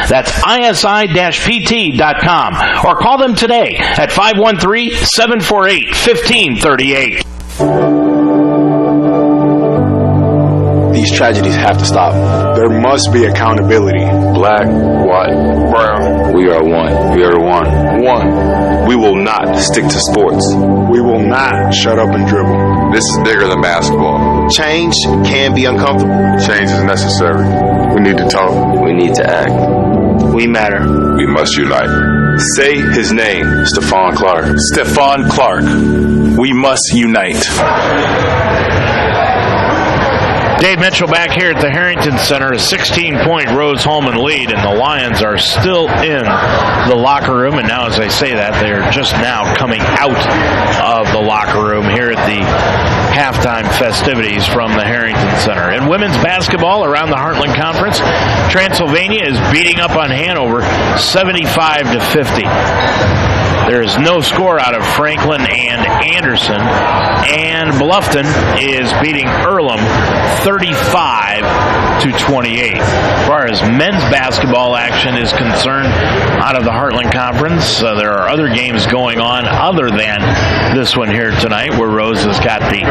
That's isi-pt.com. Or call them today at 513-748-1538. These tragedies have to stop. There must be accountability. Black, white, brown. We are one. We are one. One. We will not stick to sports. We will not shut up and dribble. This is bigger than basketball. Change can be uncomfortable. Change is necessary. We need to talk. We need to act. We matter. We must unite. Say his name. Stephon Clark. Stephon Clark. We must unite. Dave Mitchell back here at the Harrington Center, a 16-point Rose Hulman lead, and the Lions are still in the locker room. And now, as I say that, they're just now coming out of the locker room here at the halftime festivities from the Harrington Center. In women's basketball around the Heartland Conference, Transylvania is beating up on Hanover 75-50. There is no score out of Franklin and Anderson, and Bluffton is beating Earlham 35-28. As far as men's basketball action is concerned out of the Heartland Conference, there are other games going on other than this one here tonight where Rose has got the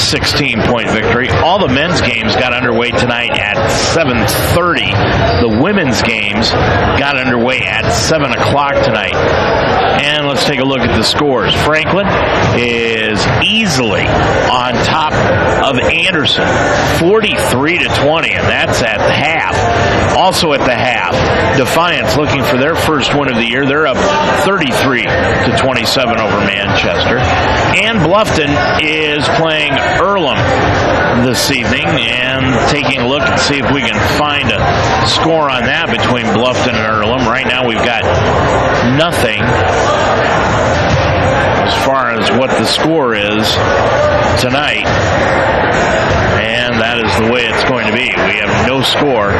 16-point victory. All the men's games got underway tonight at 7:30. The women's games got underway at 7 o'clock tonight. And let's take a look at the scores. Franklin is easily on top of Anderson, 43-20, and that's at the half. Also at the half, Defiance looking for their first win of the year. They're up 33-27 over Manchester. And Bluffton is playing Earlham this evening, and taking a look and see if we can find a score on that between Bluffton and Earlham. Right now we've got nothing. as far as what the score is tonight. And that is the way it's going to be. We have no score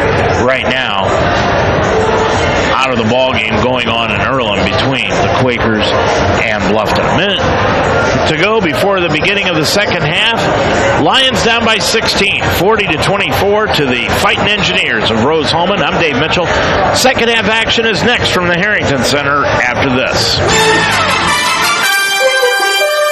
right now out of the ball game going on in Earlham between the Quakers and Bluffton. A minute to go before the beginning of the second half. Lions down by 16, 40-24 to the Fighting Engineers of Rose Hulman. I'm Dave Mitchell. Second half action is next from the Harrington Center after this.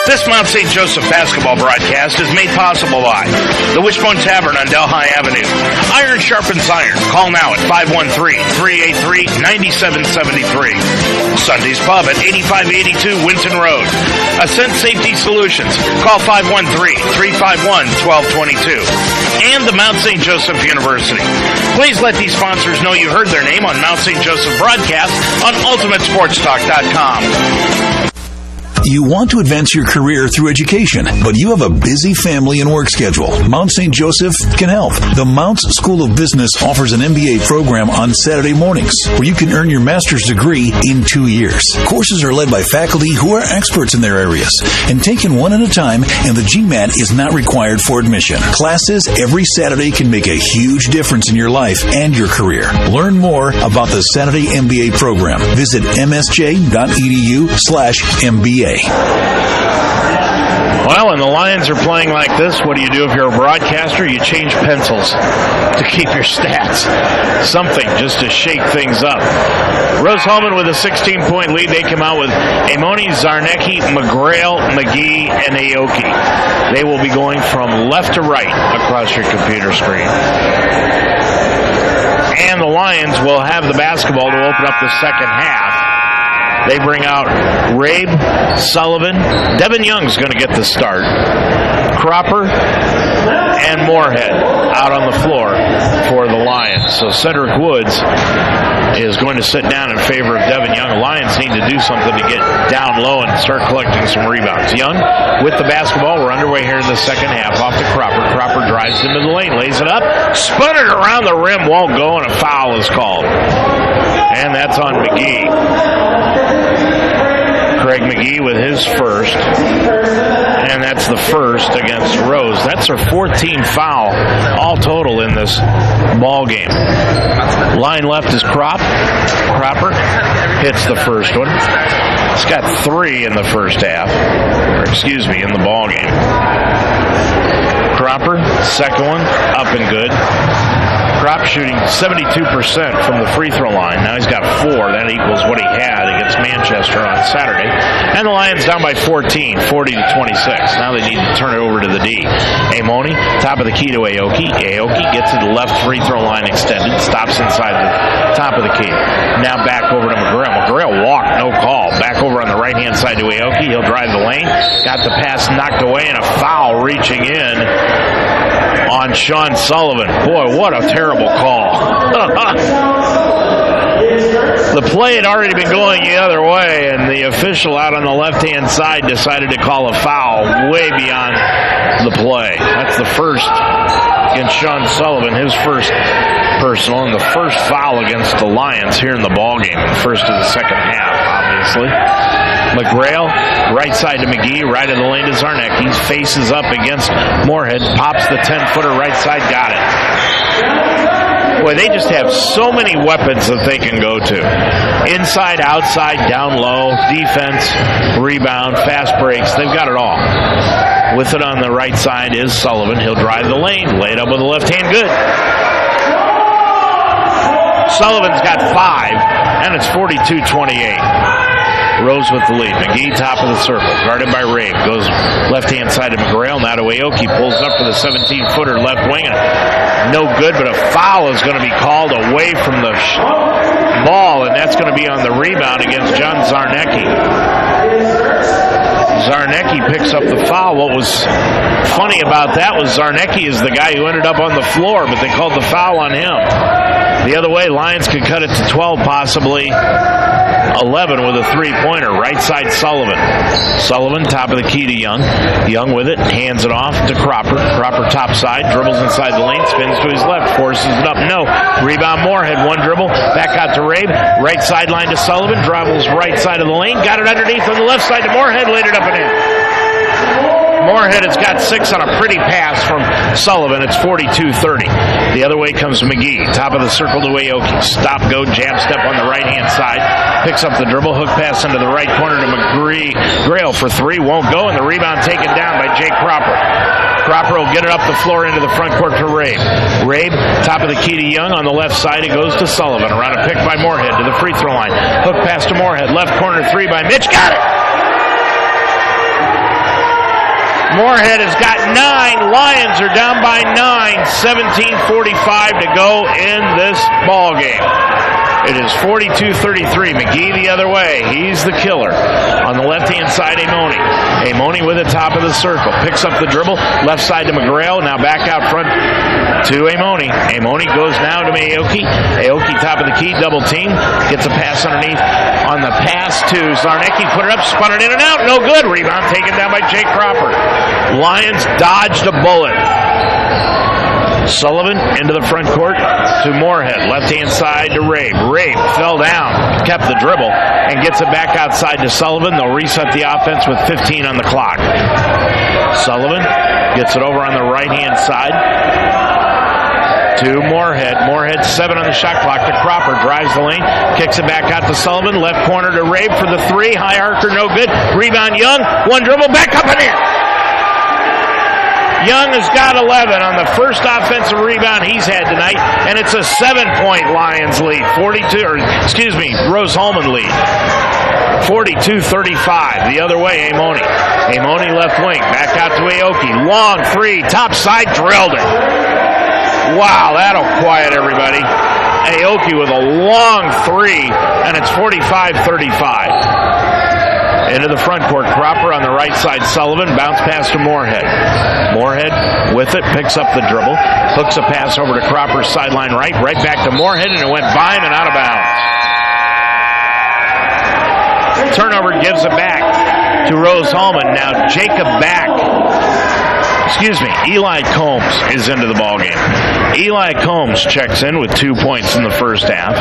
This Mount St. Joseph basketball broadcast is made possible by the Wishbone Tavern on Delhi Avenue. Iron sharpens iron. Call now at 513-383-9773. Sunday's Pub at 8582 Winton Road. Ascent Safety Solutions. Call 513-351-1222. And the Mount St. Joseph University. Please let these sponsors know you heard their name on Mount St. Joseph broadcast on UltimateSportsTalk.com. You want to advance your career through education, but you have a busy family and work schedule. Mount St. Joseph can help. The Mounts School of Business offers an MBA program on Saturday mornings, where you can earn your master's degree in 2 years. Courses are led by faculty who are experts in their areas and taken one at a time, and the GMAT is not required for admission. Classes every Saturday can make a huge difference in your life and your career. Learn more about the Saturday MBA program. Visit msj.edu/MBA. Well, when the Lions are playing like this, what do you do if you're a broadcaster? You change pencils to keep your stats. Something just to shake things up. Rose Hulman with a 16-point lead. They come out with Amoni, Zarnecki, McGrail, McGee, and Aoki. They will be going from left to right across your computer screen. And the Lions will have the basketball to open up the second half. They bring out Rabe, Sullivan. Devin Young's going to get the start. Cropper and Moorhead out on the floor for the Lions. So Cedric Woods is going to sit down in favor of Devin Young. The Lions need to do something to get down low and start collecting some rebounds. Young with the basketball. We're underway here in the second half. Off to Cropper. Cropper drives into the lane, lays it up, spun it around the rim, won't go, and a foul is called. And that's on McGee. Craig McGee with his first, and that's the first against Rose. That's her 14th foul, all total in this ball game. Line left is Cropper hits the first one. He's got 3 in the first half, in the ball game. Cropper, second one, up and good. Crop shooting 72% from the free throw line. Now he's got 4. That equals what he had against Manchester on Saturday. And the Lions down by 14, 40-26. Now they need to turn it over to the D. Amoni, top of the key to Aoki. Aoki gets to the left free throw line extended. Stops inside the top of the key. Now back over to McGrail. McGrail walked, no call. Back over on the right-hand side to Aoki. He'll drive the lane. Got the pass knocked away and a foul reaching in on Sean Sullivan. Boy, what a terrible call. The play had already been going the other way, and the official out on the left-hand side decided to call a foul way beyond the play. That's the first against Sean Sullivan, his first personal, and the first foul against the Lions here in the ballgame, first of the second half, obviously. McGrail, right side to McGee, right of the lane to Zarnecki, faces up against Moorhead, pops the 10-footer right side, got it. Boy, they just have so many weapons that they can go to. Inside, outside, down low, defense, rebound, fast breaks, they've got it all. With it on the right side is Sullivan. He'll drive the lane, lay it up with the left hand, good. Sullivan's got 5, and it's 42-28. Rose with the lead. McGee top of the circle. Guarded by Rabe. Goes left-hand side to McGrail. Now to Aoki. Pulls up for the 17-footer left wing. No good, but a foul is going to be called away from the ball, and that's going to be on the rebound against John Zarnecki. Zarnecki picks up the foul. What was funny about that was Zarnecki is the guy who ended up on the floor, but they called the foul on him. The other way, Lions could cut it to 12, possibly 11 with a three-pointer. Right side, Sullivan. Sullivan, top of the key to Young. Young with it, hands it off to Cropper. Cropper top side, dribbles inside the lane, spins to his left, forces it up. No. Rebound Moorhead, one dribble, back out to Rabe. Right sideline to Sullivan, dribbles right side of the lane, got it underneath on the left side to Moorhead, laid it up and in. Moorhead has got 6 on a pretty pass from Sullivan. It's 42-30. The other way comes McGee. Top of the circle to Aoki. Stop, go, jab step on the right-hand side. Picks up the dribble. Hook pass into the right corner to Grail for 3. Won't go, and the rebound taken down by Jake Cropper. Cropper will get it up the floor into the front court to Rabe. Rabe, top of the key to Young. On the left side, it goes to Sullivan. Around a pick by Moorhead to the free throw line. Hook pass to Moorhead. Left corner 3 by Mitch. Got it! Moorhead has got 9. Lions are down by 9. 17:45 to go in this ball game. It is 42-33. McGee the other way. He's the killer. On the left-hand side, Amoni. Amoni with the top of the circle. Picks up the dribble. Left side to McGrail. Now back out front to Amoni. Amoni goes now to Aoki. Aoki top of the key. Double team. Gets a pass underneath. On the pass to Zarnecki. Put it up. Spun it in and out. No good. Rebound taken down by Jake Cropper. Lions dodged a bullet. Sullivan into the front court to Moorhead. Left-hand side to Rabe. Rabe fell down, kept the dribble, and gets it back outside to Sullivan. They'll reset the offense with 15 on the clock. Sullivan gets it over on the right-hand side to Moorhead. Moorhead 7 on the shot clock to Cropper. Drives the lane, kicks it back out to Sullivan. Left corner to Rabe for the 3. High arcer, no good. Rebound Young. One dribble, back up and in. Young has got 11 on the first offensive rebound he's had tonight, and it's a 7-point Lions lead. Rose Hulman lead. 42-35. The other way, Amoni. Amoni left wing. Back out to Aoki. Long 3. Top side, drilled it. Wow, that'll quiet everybody. Aoki with a long 3, and it's 45-35. Into the front court, Cropper on the right side, Sullivan, bounce pass to Moorhead. Moorhead with it, picks up the dribble, hooks a pass over to Cropper's sideline right back to Moorhead, and it went by him and out of bounds. Turnover gives it back to Rose Hulman. Now Eli Combs is into the ballgame. Eli Combs checks in with 2 points in the first half.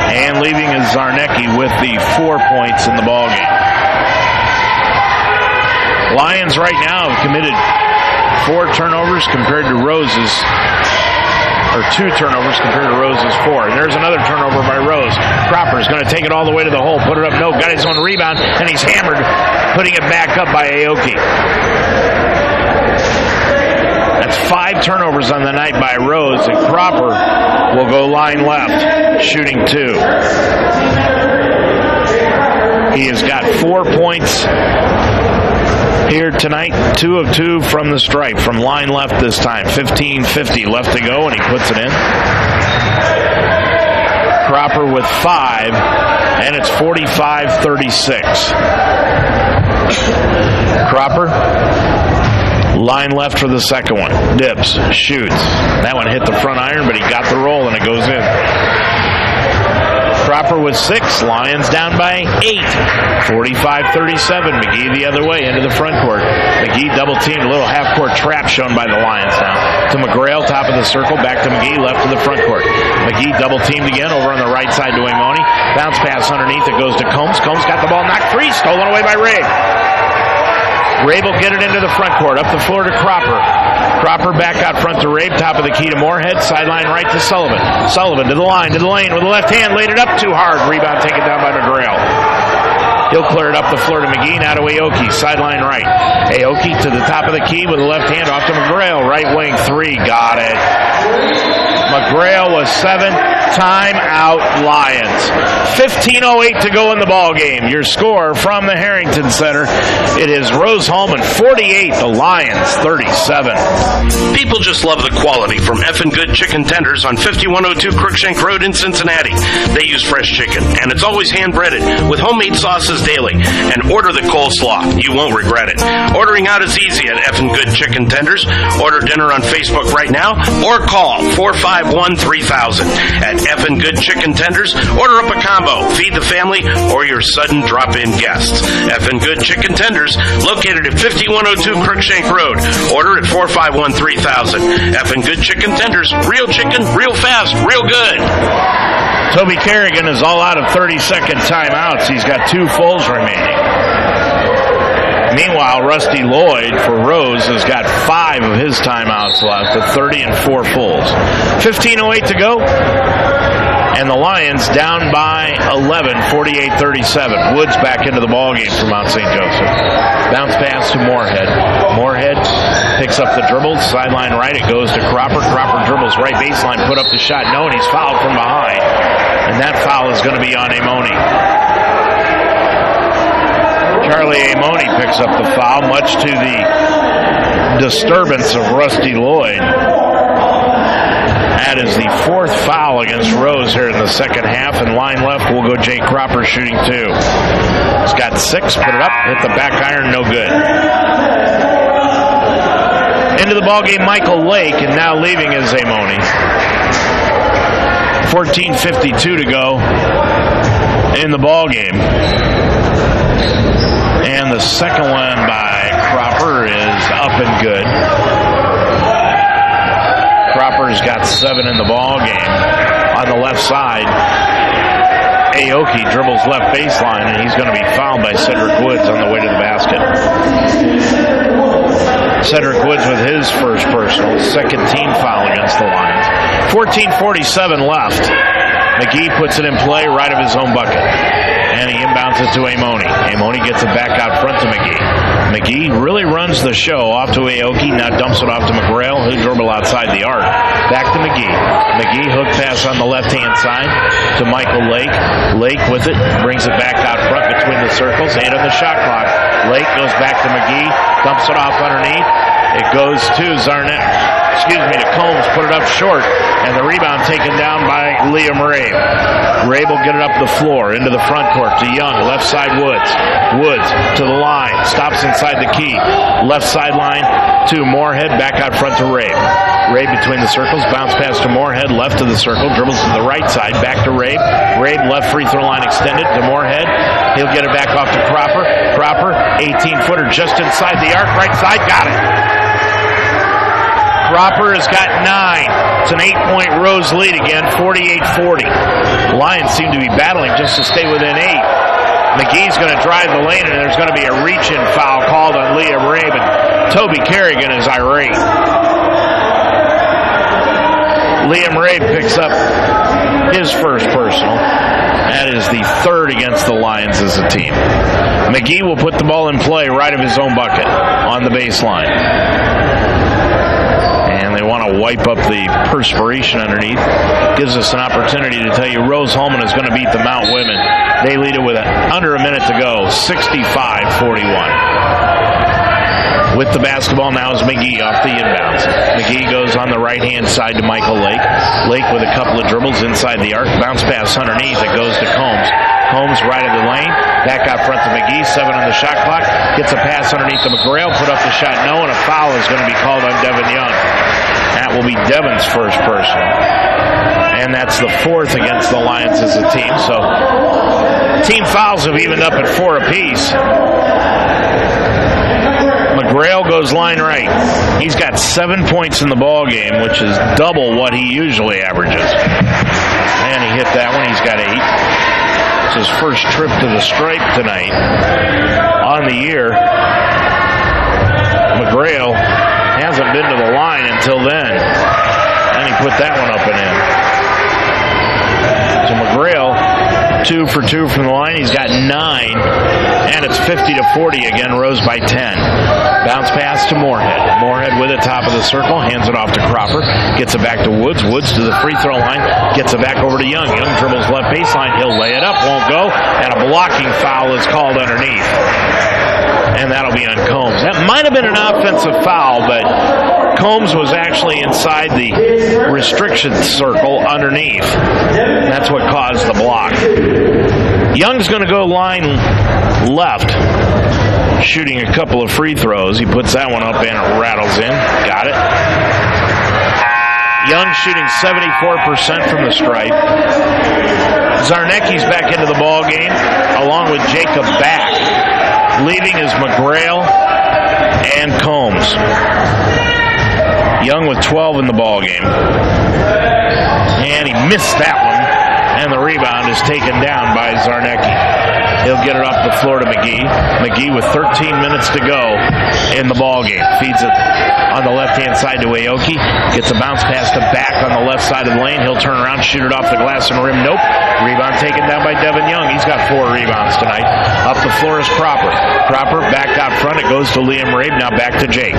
And leaving is Zarnecki with the 4 points in the ballgame. Lions right now have committed 4 turnovers compared to Rose's, or 2 turnovers compared to Rose's 4. And there's another turnover by Rose. Cropper's going to take it all the way to the hole, put it up, no, got his own rebound, and he's hammered, putting it back up by Aoki. That's 5 turnovers on the night by Rose, and Cropper will go line left, shooting 2. He has got 4 points here tonight, 2 of 2 from the stripe, from line left this time. 15:50 left to go, and he puts it in. Cropper with 5, and it's 45-36. Cropper, line left for the second one. Dips, shoots. That one hit the front iron, but he got the roll, and it goes in. Cropper with 6. Lions down by 8. 45-37. McGee the other way into the front court. McGee double teamed. A little half-court trap shown by the Lions now. To McGrail, top of the circle. Back to McGee, left to the front court. McGee double teamed again over on the right side to Amoni. Bounce pass underneath. It goes to Combs. Combs got the ball knocked free. Stolen away by Rabe. Rabe will get it into the front court. Up the floor to Cropper. Cropper back out front to Rabe. Top of the key to Moorhead. Sideline right to Sullivan. Sullivan to the line, to the lane with the left hand. Laid it up too hard. Rebound taken down by McGrail. He'll clear it up the floor to McGee. Now to Aoki. Sideline right. Aoki to the top of the key with the left hand off to McGrail. Right wing 3. Got it. McGrail was 7. Time out, Lions. 15:08 to go in the ball game. Your score from the Harrington Center. It is Rose Hulman 48, the Lions 37. People just love the quality from Effin' Good Chicken Tenders on 5102 Crookshank Road in Cincinnati. They use fresh chicken, and it's always hand-breaded with homemade sauces daily. And order the coleslaw. You won't regret it. Ordering out is easy at Effin' Good Chicken Tenders. Order dinner on Facebook right now or call 451 451-3000. At Effin' Good Chicken Tenders, order up a combo, feed the family, or your sudden drop-in guests. Effin' Good Chicken Tenders, located at 5102 Crookshank Road. Order at 451-3000. Effin' Good Chicken Tenders, real chicken, real fast, real good. Toby Kerrigan is all out of 30-second timeouts. He's got 2 fulls remaining. Meanwhile, Rusty Lloyd for Rose has got 5 of his timeouts left, with 30 and 4 fulls. 15:08 to go. And the Lions down by 11, 48-37. Woods back into the ballgame for Mount St. Joseph. Bounce pass to Moorhead. Moorhead picks up the dribble. Sideline right, it goes to Cropper. Cropper dribbles right baseline, put up the shot. No, and he's fouled from behind. And that foul is going to be on Amoni. Charlie Amoni picks up the foul, much to the disturbance of Rusty Lloyd. That is the 4th foul against Rose here in the second half, and line left will go Jake Cropper shooting 2. He's got 6, put it up, hit the back iron, no good. Into the ballgame, Michael Lake, and now leaving is Amoni. 14:52 to go in the ballgame. And the second one by Cropper is up and good. Cropper's got 7 in the ball game. On the left side, Aoki dribbles left baseline, and he's going to be fouled by Cedric Woods on the way to the basket. Cedric Woods with his first personal, second team foul against the Lions. 14:47 left. McGee puts it in play right of his own bucket. And he inbounds it to Amoni. Amoni gets it back out front to McGee. McGee really runs the show off to Aoki, now dumps it off to McGrail, who dribble outside the arc. Back to McGee. McGee hook pass on the left-hand side to Michael Lake. Lake with it, brings it back out front between the circles, 8 on the shot clock. Lake goes back to McGee, dumps it off underneath. It goes to to Combs, put it up short, and the rebound taken down by Liam Rabe. Rabe will get it up the floor, into the front court to Young, left side Woods. Woods to the line, stops inside the key. Left sideline to Moorhead, back out front to Rabe. Rabe between the circles, bounce pass to Moorhead, left of the circle, dribbles to the right side, back to Rabe. Rabe left free throw line extended to Moorhead. He'll get it back off to Cropper. Cropper, 18-footer just inside the arc, right side, got it. Cropper has got 9. It's an 8-point Rose lead again, 48-40. Lions seem to be battling just to stay within 8. McGee's going to drive the lane, and there's going to be a reach-in foul called on Liam Rabe, and Toby Kerrigan is irate. Liam Rabe picks up his first personal. That is the 3rd against the Lions as a team. McGee will put the ball in play right of his own bucket on the baseline. And they want to wipe up the perspiration underneath. Gives us an opportunity to tell you Rose Hulman is going to beat the Mount women. They lead it with under a minute to go, 65-41. With the basketball now is McGee off the inbounds. McGee goes on the right-hand side to Michael Lake. Lake with a couple of dribbles inside the arc. Bounce pass underneath. It goes to Combs. Combs right of the lane. Back out front to McGee. 7 on the shot clock. Gets a pass underneath to McGrail. Put up the shot. No, and a foul is going to be called on Devin Young. That will be Devin's first personal. And that's the 4th against the Lions as a team. So team fouls have evened up at 4 apiece. McGrail goes line right. He's got 7 points in the ball game, which is double what he usually averages. And he hit that one. He's got 8. It's his first trip to the stripe tonight on the year. McGrail hasn't been to the line until then. And he put that one up and in. So McGrail, 2 for 2 from the line. He's got 9. And it's 50-40 again. Rose by 10. Bounce pass to Moorhead. Moorhead with it, top of the circle. Hands it off to Cropper. Gets it back to Woods. Woods to the free throw line. Gets it back over to Young. Young dribbles left baseline. He'll lay it up. Won't go. And a blocking foul is called underneath. And that'll be on Combs. That might have been an offensive foul, but Combs was actually inside the restriction circle underneath. That's what caused the block. Young's going to go line left, shooting a couple of free throws. He puts that one up and it rattles in. Got it. Young shooting 74% from the stripe. Zarnecki's back into the ball game, along with Jacob Back. Leaving is McGrail and Combs. Young with 12 in the ball game. And he missed that one. And the rebound is taken down by Zarnecki. He'll get it off the floor to McGee. McGee with 13 minutes to go in the ball game. Feeds it on the left-hand side to Aoki. Gets a bounce pass to Back on the left side of the lane. He'll turn around, shoot it off the glass and rim. Nope. Rebound taken down by Devin Young. He's got 4 rebounds tonight. Up the floor is Cropper. Cropper back out front. It goes to Liam Rabe. Now back to Jake.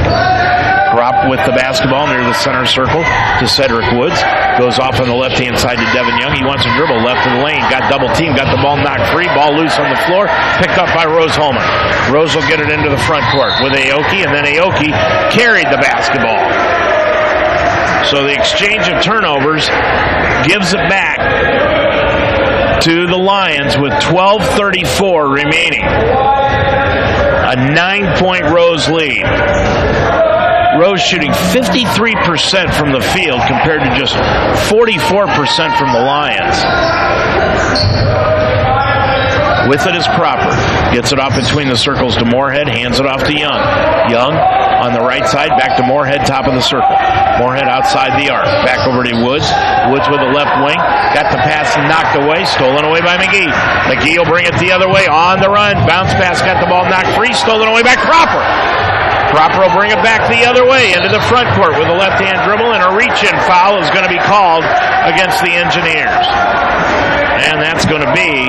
Crop with the basketball near the center circle to Cedric Woods. Goes off on the left-hand side to Devin Young. He wants a dribble left of the lane. Got double team. Got the ball knocked free. Ball loose on the floor. Picked up by Rose Hulman. Rose will get it into the front court with Aoki, and then Aoki carried the basketball. So the exchange of turnovers gives it back to the Lions with 12:34 remaining. A 9-point Rose lead. Rose shooting 53% from the field compared to just 44% from the Lions. With it is Cropper. Gets it off between the circles to Moorhead. Hands it off to Young. Young on the right side. Back to Moorhead, top of the circle. Moorhead outside the arc. Back over to Woods. Woods with the left wing. Got the pass knocked away. Stolen away by McGee. McGee will bring it the other way. On the run. Bounce pass. Got the ball knocked free. Stolen away by Cropper. Cropper will bring it back the other way into the front court with a left-hand dribble, and a reach-in foul is going to be called against the Engineers. And that's going to be,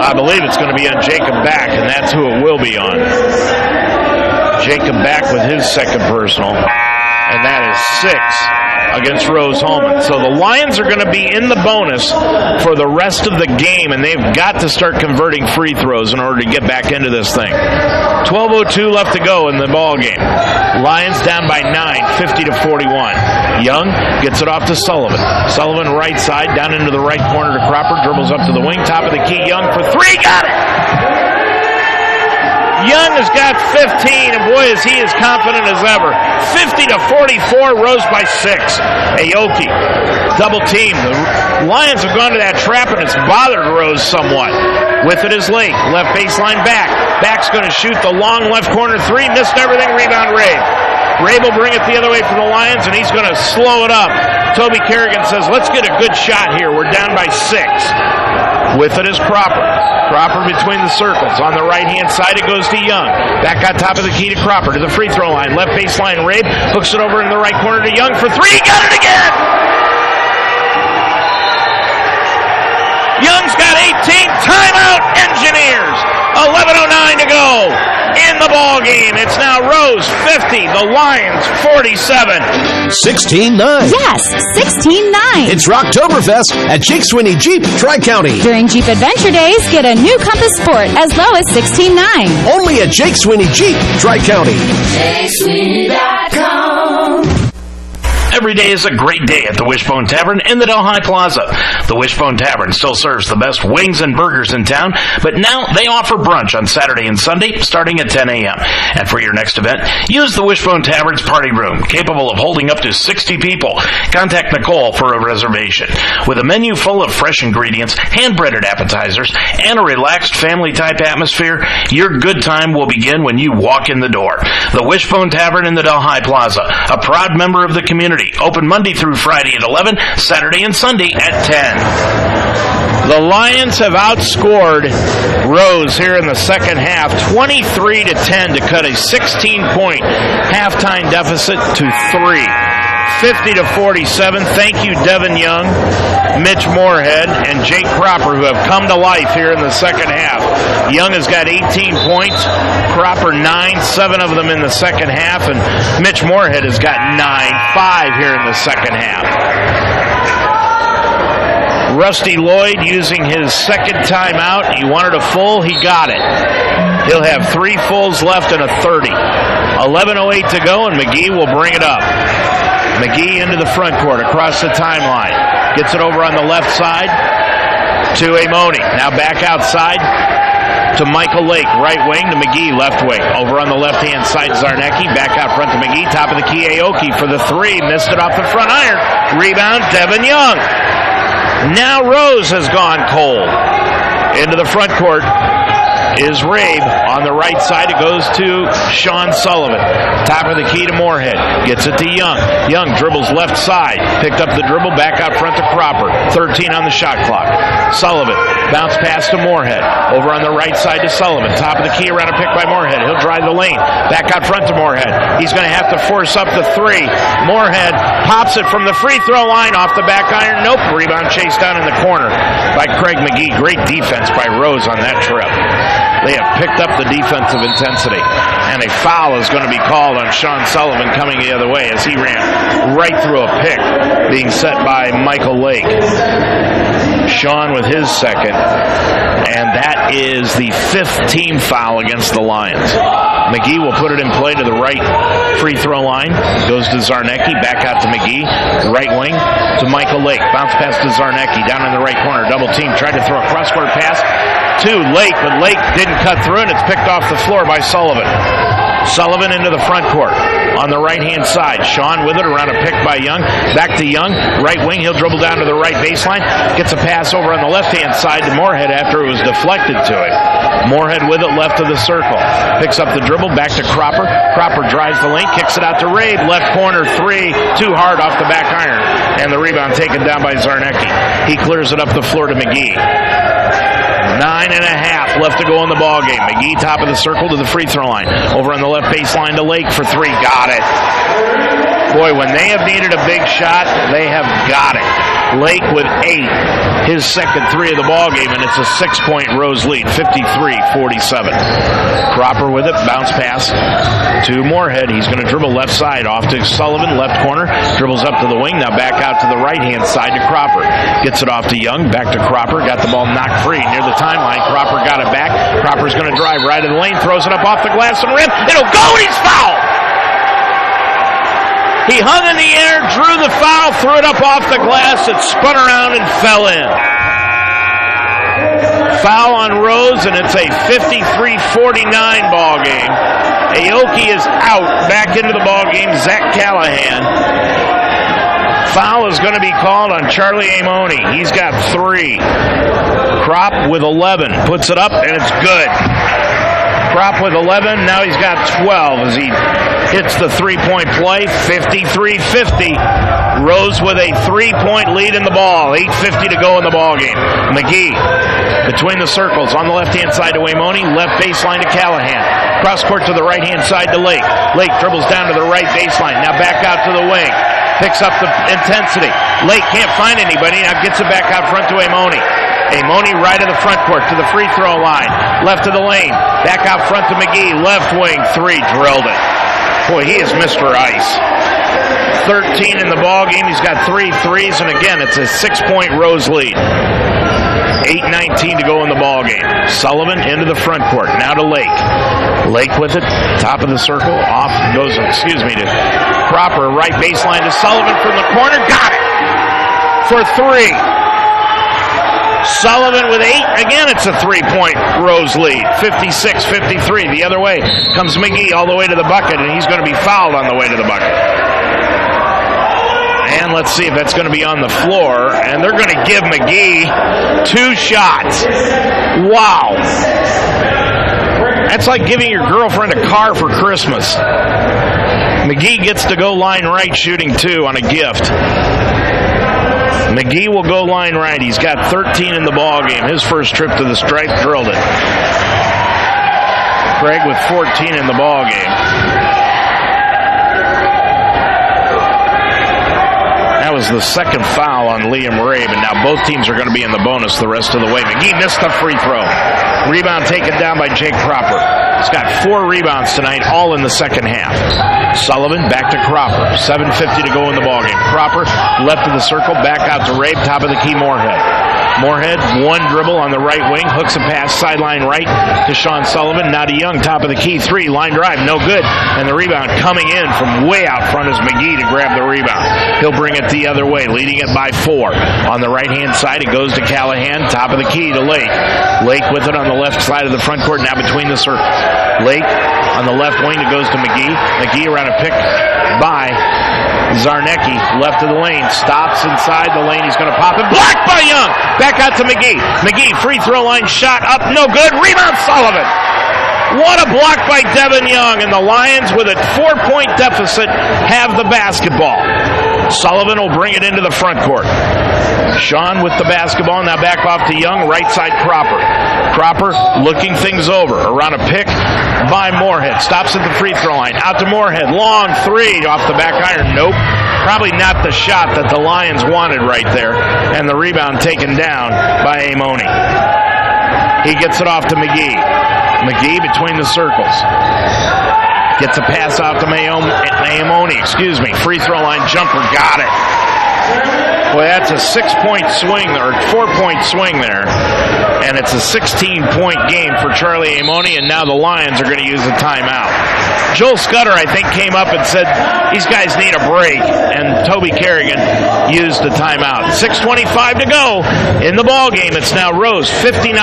I believe it's going to be on Jacob Back, and that's who it will be on. Jacob Back with his second personal, and that is 6 against Rose Hulman. So the Lions are going to be in the bonus for the rest of the game, and they've got to start converting free throws in order to get back into this thing. 12:02 left to go in the ball game. Lions down by 9, 50-41. Young gets it off to Sullivan. Sullivan right side, down into the right corner to Cropper, dribbles up to the wing, top of the key. Young for 3, got it! Young has got 15, and boy, is he as confident as ever. 50-44, Rose by 6. Aoki, double team. The Lions have gone to that trap, and it's bothered Rose somewhat. With it is Lake, left baseline Back. Back's going to shoot the long left corner 3, missed everything, rebound Rabe. Rabe will bring it the other way for the Lions, and he's going to slow it up. Toby Kerrigan says, let's get a good shot here. We're down by 6. With it is Cropper. Cropper between the circles. On the right-hand side, it goes to Young. Back on top of the key to Cropper to the free throw line. Left baseline, Rabe hooks it over in the right corner to Young for 3. Got it again! Young's got 18. Timeout, Engineers. 11:09 to go in the ball game. It's now Rose 50, the Lions 47. 16-9. Yes, 16-9. It's Rocktoberfest at Jake Swinney Jeep, Tri-County. During Jeep Adventure Days, get a new Compass Sport as low as $16,900. Only at Jake Swinney Jeep, Tri-County. JakeSwinney.com. Every day is a great day at the Wishbone Tavern in the Delhi Plaza. The Wishbone Tavern still serves the best wings and burgers in town, but now they offer brunch on Saturday and Sunday starting at 10 a.m. And for your next event, use the Wishbone Tavern's party room, capable of holding up to 60 people. Contact Nicole for a reservation. With a menu full of fresh ingredients, hand-breaded appetizers, and a relaxed family-type atmosphere, your good time will begin when you walk in the door. The Wishbone Tavern in the Delhi Plaza, a proud member of the community. Open Monday through Friday at 11, Saturday and Sunday at 10. The Lions have outscored Rose here in the second half, 23-10 to cut a 16-point halftime deficit to 3. 50-47. Thank you, Devin Young, Mitch Moorhead, and Jake Cropper, who have come to life here in the second half. Young has got 18 points, Cropper 9, 7 of them in the second half, and Mitch Moorhead has got 9-5 here in the second half. Rusty Lloyd using his second timeout. He wanted a full, he got it. He'll have 3 fulls left and a 30. 11:08 to go, and McGee will bring it up. McGee into the front court, across the timeline. Gets it over on the left side to Amoni. Now back outside to Michael Lake, right wing to McGee, left wing. Over on the left-hand side, Zarnecki, back out front to McGee, top of the key, Aoki for the three, missed it off the front iron. Rebound, Devin Young. Now Rose has gone cold. Into the front court is Rabe. On the right side, it goes to Sean Sullivan. Top of the key to Moorhead. Gets it to Young. Young dribbles left side. Picked up the dribble, back out front to Cropper. 13 on the shot clock. Sullivan. Bounce pass to Moorhead. Over on the right side to Sullivan. Top of the key around a pick by Moorhead. He'll drive the lane. Back out front to Moorhead. He's going to have to force up the three. Moorhead pops it from the free throw line off the back iron. Nope. Rebound chased down in the corner by Craig McGee. Great defense by Rose on that trip. They have picked up the defensive intensity. And a foul is going to be called on Sean Sullivan coming the other way as he ran right through a pick being set by Michael Lake. Sean with his second. And that is the fifth team foul against the Lions. McGee will put it in play to the right free throw line. Goes to Zarnecki. Back out to McGee. Right wing to Michael Lake. Bounce pass to Zarnecki. Down in the right corner. Double team. Tried to throw a cross-court pass to Lake, but Lake didn't cut through, and it's picked off the floor by Sullivan. Sullivan into the front court. On the right-hand side, Sean with it around a pick by Young. Back to Young, right wing. He'll dribble down to the right baseline. Gets a pass over on the left-hand side to Moorhead after it was deflected to him. Moorhead with it left of the circle. Picks up the dribble, back to Cropper. Cropper drives the lane, kicks it out to Rabe. Left corner three, too hard off the back iron. And the rebound taken down by Zarnecki. He clears it up the floor to McGee. 9.5 left to go in the ball game. McGee top of the circle to the free throw line. Over on the left baseline to Lake for three. Got it. Boy, when they have needed a big shot, they have got it. Lake with 8. His second three of the ball game, and it's a 6-point Rose lead, 53-47. Cropper with it, bounce pass to Moorhead. He's going to dribble left side off to Sullivan, left corner, dribbles up to the wing, now back out to the right-hand side to Cropper. Gets it off to Young, back to Cropper, got the ball knocked free near the timeline. Cropper got it back. Cropper's going to drive right in the lane, throws it up off the glass and rim. It'll go, and he's fouled! He hung in the air, drew the foul, threw it up off the glass, it spun around and fell in. Foul on Rose, and it's a 53-49 ball game. Aoki is out, back into the ball game, Zach Callahan. Foul is going to be called on Charlie Amoni. He's got 3. Crop with 11, puts it up, and it's good. Crop with 11, now he's got 12 as he hits the three-point play, 53-50. Rose with a 3-point lead in the ball, 8:50 to go in the ball game. McGee between the circles on the left-hand side to Waimoni, left baseline to Callahan. Cross court to the right-hand side to Lake. Lake dribbles down to the right baseline, now back out to the wing. Picks up the intensity. Lake can't find anybody, now gets it back out front to Waimoni. Amoni right of the front court to the free throw line. Left of the lane. Back out front to McGee. Left wing. 3. Drilled it. Boy, he is Mr. Ice. 13 in the ball game. He's got 3 threes, and again, it's a 6-point Rose lead. 8:19 to go in the ball game. Sullivan into the front court. Now to Lake. Lake with it. Top of the circle. Off goes, to Cropper. Right baseline to Sullivan from the corner. Got it! For 3. Sullivan with 8. Again, it's a 3-point Rose lead. 56-53. The other way comes McGee all the way to the bucket, and he's going to be fouled on the way to the bucket. And let's see if that's going to be on the floor. And they're going to give McGee 2 shots. Wow. That's like giving your girlfriend a car for Christmas. McGee gets to go line right shooting 2 on a gift. McGee will go line right. He's got 13 in the ball game. His first trip to the stripe, drilled it. Craig with 14 in the ball game. That was the second foul on Liam Rabe, and now both teams are going to be in the bonus the rest of the way. McGee missed the free throw. Rebound taken down by Jake Cropper. He's got 4 rebounds tonight, all in the second half. Sullivan back to Cropper. 7:50 to go in the ballgame. Cropper left of the circle, back out to Rabe, top of the key Moorhead. Moorhead, one dribble on the right wing, hooks a pass sideline right to Sean Sullivan. Now to Young, top of the key, three, line drive, no good. And the rebound coming in from way out front is McGee to grab the rebound. He'll bring it the other way, leading it by 4. On the right-hand side, it goes to Callahan, top of the key to Lake. Lake with it on the left side of the front court, now between the circles. Lake on the left wing, it goes to McGee. McGee around a pick by Zarnecki, left of the lane, stops inside the lane. He's going to pop it, blocked by Young. Back out to McGee. McGee, free throw line shot up, no good. Rebound Sullivan. What a block by Devin Young, and the Lions with a 4-point deficit have the basketball. Sullivan will bring it into the front court. Sean with the basketball, now back off to Young, right side Cropper. Cropper looking things over, around a pick by Moorhead. Stops at the free throw line, out to Moorhead, long three off the back iron, nope. Probably not the shot that the Lions wanted right there, and the rebound taken down by Amoni. He gets it off to McGee. McGee between the circles. Gets a pass out to Amoni, free throw line jumper, got it. Boy, that's a 6-point swing, or 4-point swing there. And it's a 16-point game for Charlie Amoni, and now the Lions are going to use a timeout. Joel Scudder, I think, came up and said, these guys need a break, and Toby Kerrigan used the timeout. 6:25 to go in the ball game. It's now Rose 59,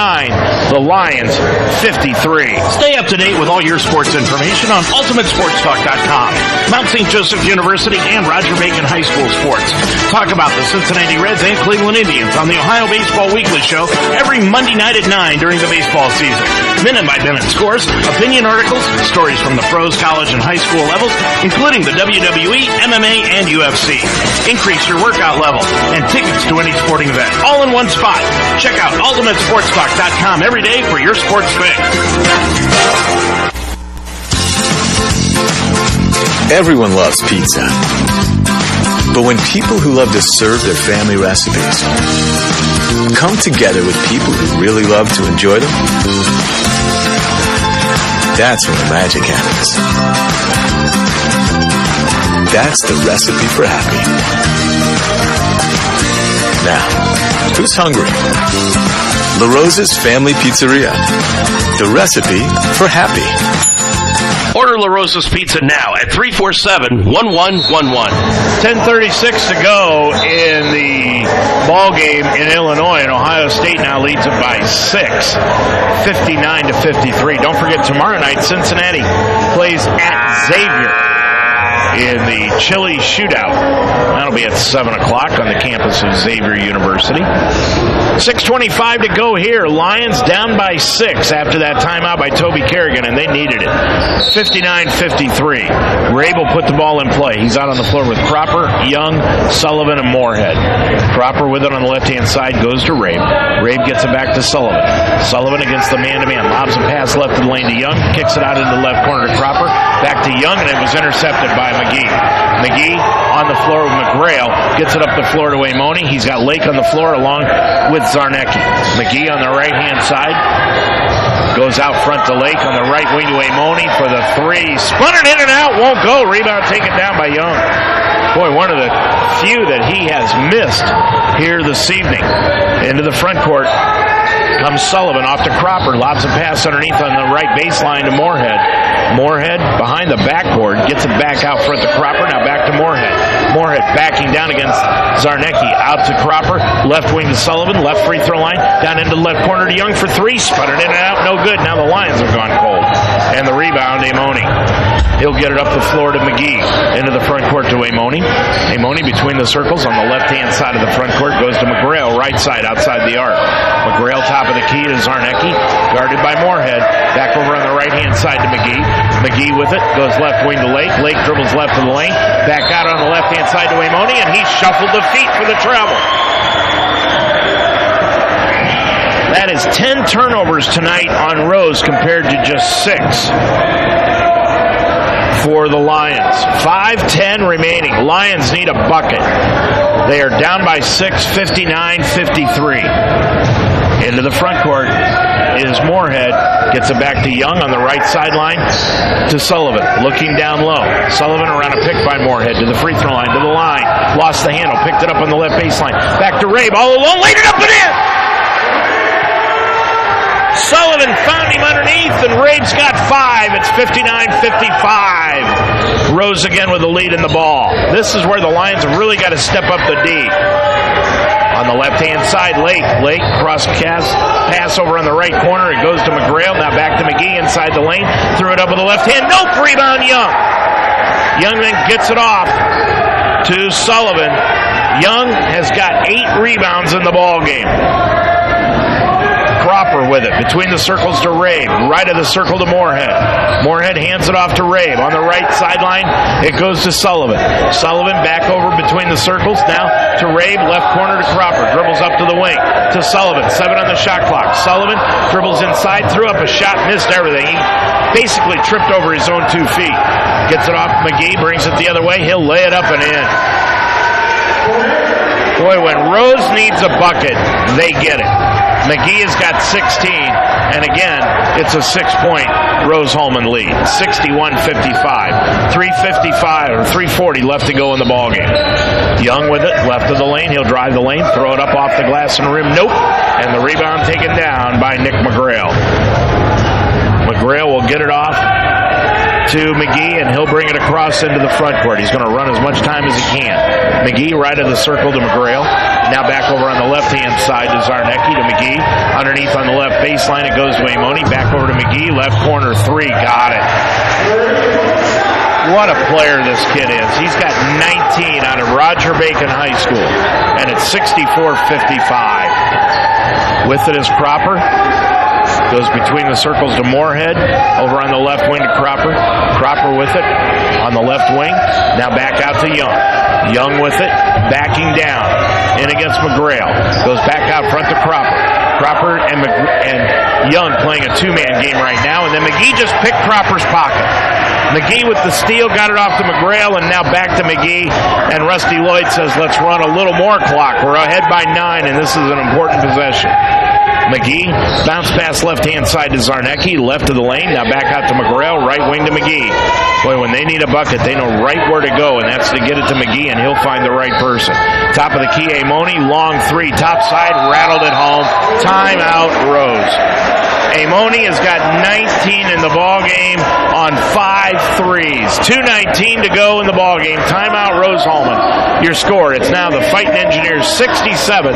the Lions 53. Stay up to date with all your sports information on UltimateSportsTalk.com. Mount St. Joseph University and Roger Bacon High School sports. Talk about the Cincinnati Reds and Cleveland Indians on the Ohio Baseball Weekly Show every Monday night at 9 during the baseball season. Minute-by-minute scores, opinion articles, stories from the pros, college, and high school levels, including the WWE, MMA, and UFC. Increase your workout level and tickets to any sporting event, all in one spot. Check out UltimateSportsTalk.com every day for your sports fix. Everyone loves pizza. But when people who love to serve their family recipes come together with people who really love to enjoy them, that's when the magic happens. That's the recipe for happy. Now, who's hungry? La Rosa's Family Pizzeria. The recipe for happy. Order La Rosa's Pizza now at 347-1111. 10:36 to go in the ball game in Illinois, and Ohio State now leads it by 6, 59-53. Don't forget, tomorrow night Cincinnati plays at Xavier in the Chili Shootout. That'll be at 7 o'clock on the campus of Xavier University. 6:25 to go here. Lions down by 6 after that timeout by Toby Kerrigan, and they needed it. 59-53. Rabe will put the ball in play. He's out on the floor with Cropper, Young, Sullivan, and Moorhead. Cropper with it on the left-hand side goes to Rabe. Rabe gets it back to Sullivan. Sullivan against the man-to-man. Lobs a pass left of the lane to Young. Kicks it out into the left corner to Cropper. Back to Young, and it was intercepted by McGee. McGee on the floor with McGrail. Gets it up the floor to Amoni. He's got Lake on the floor along with Zarnecki. McGee on the right-hand side. Goes out front to Lake on the right wing to Amoni for the three. Spun it in and out. Won't go. Rebound taken down by Young. Boy, one of the few that he has missed here this evening. Into the front court comes Sullivan off to Cropper. Lobs a pass underneath on the right baseline to Moorhead. Moorhead behind the backboard. Gets it back out front to Cropper. Now back to Moorhead. Moorhead backing down against Zarnecki. Out to Cropper. Left wing to Sullivan. Left free throw line. Down into the left corner to Young for three. Spun it in and out. No good. Now the Lions have gone cold. And the rebound, Amoni. He'll get it up the floor to McGee. Into the front court to Amoni. Amoni between the circles on the left-hand side of the front court. Goes to McGrail, right side outside the arc. McGrail top of the key to Zarnecki. Guarded by Moorhead. Back over on the right-hand side to McGee. McGee with it. Goes left wing to Lake. Lake dribbles left of the lane. Back out on the left-hand side to Amoni. And he shuffled the feet for the travel. That is 10 turnovers tonight on Rose compared to just 6 for the Lions. 5:10 remaining. Lions need a bucket. They are down by 6, 59-53. Into the front court is Moorhead. Gets it back to Young on the right sideline to Sullivan. Looking down low. Sullivan around a pick by Moorhead to the free throw line, to the line. Lost the handle. Picked it up on the left baseline. Back to Rabe. All alone. Laid it up and in. Sullivan found him underneath, and Rabe's got 5. It's 59-55. Rose again with the lead in the ball. This is where the Lions have really got to step up the D. On the left-hand side, Lake cross pass over on the right corner. It goes to McGrail. Now back to McGee inside the lane. Threw it up with the left hand. Nope, rebound Young. Young then gets it off to Sullivan. Young has got 8 rebounds in the ball game. Cropper with it. Between the circles to Rabe. Right of the circle to Moorhead. Moorhead hands it off to Rabe. On the right sideline, it goes to Sullivan. Sullivan back over between the circles. Now to Rabe. Left corner to Cropper. Dribbles up to the wing. To Sullivan. 7 on the shot clock. Sullivan dribbles inside. Threw up a shot. Missed everything. He basically tripped over his own 2 feet. Gets it off McGee. Brings it the other way. He'll lay it up and in. Boy, when Rose needs a bucket, they get it. McGee has got 16, and again, it's a 6-point Rose Hulman lead. 61-55. 3:40 left to go in the ballgame. Young with it, left of the lane. He'll drive the lane, throw it up off the glass and rim. Nope. And the rebound taken down by Nick McGrail. McGrail will get it off to McGee, and he'll bring it across into the front court. He's going to run as much time as he can. McGee right of the circle to McGrail. Now back over on the left-hand side to Zarnecki to McGee. Underneath on the left baseline, it goes to Amoni. Back over to McGee. Left corner 3. Got it. What a player this kid is. He's got 19 out of Roger Bacon High School. And it's 64-55. With it is Cropper. Goes between the circles to Moorhead. Over on the left wing to Cropper. Cropper with it on the left wing. Now back out to Young. Young with it. Backing down. In against McGrail. Goes back out front to Cropper. Cropper and Young playing a 2-man game right now. And then McGee just picked Cropper's pocket. McGee with the steal. Got it off to McGrail. And now back to McGee. And Rusty Lloyd says, let's run a little more clock. We're ahead by 9, and this is an important possession. McGee, bounce pass left-hand side to Zarnecki, left of the lane, now back out to McGrail, right wing to McGee. Boy, when they need a bucket, they know right where to go, and that's to get it to McGee, and he'll find the right person. Top of the key, Amoni, long 3, top side, rattled it home. Timeout, Rose. Amoni has got 19 in the ball game on 5 threes. 2:19 to go in the ball game. Timeout, Rose Hulman. Your score, it's now the Fighting Engineers 67,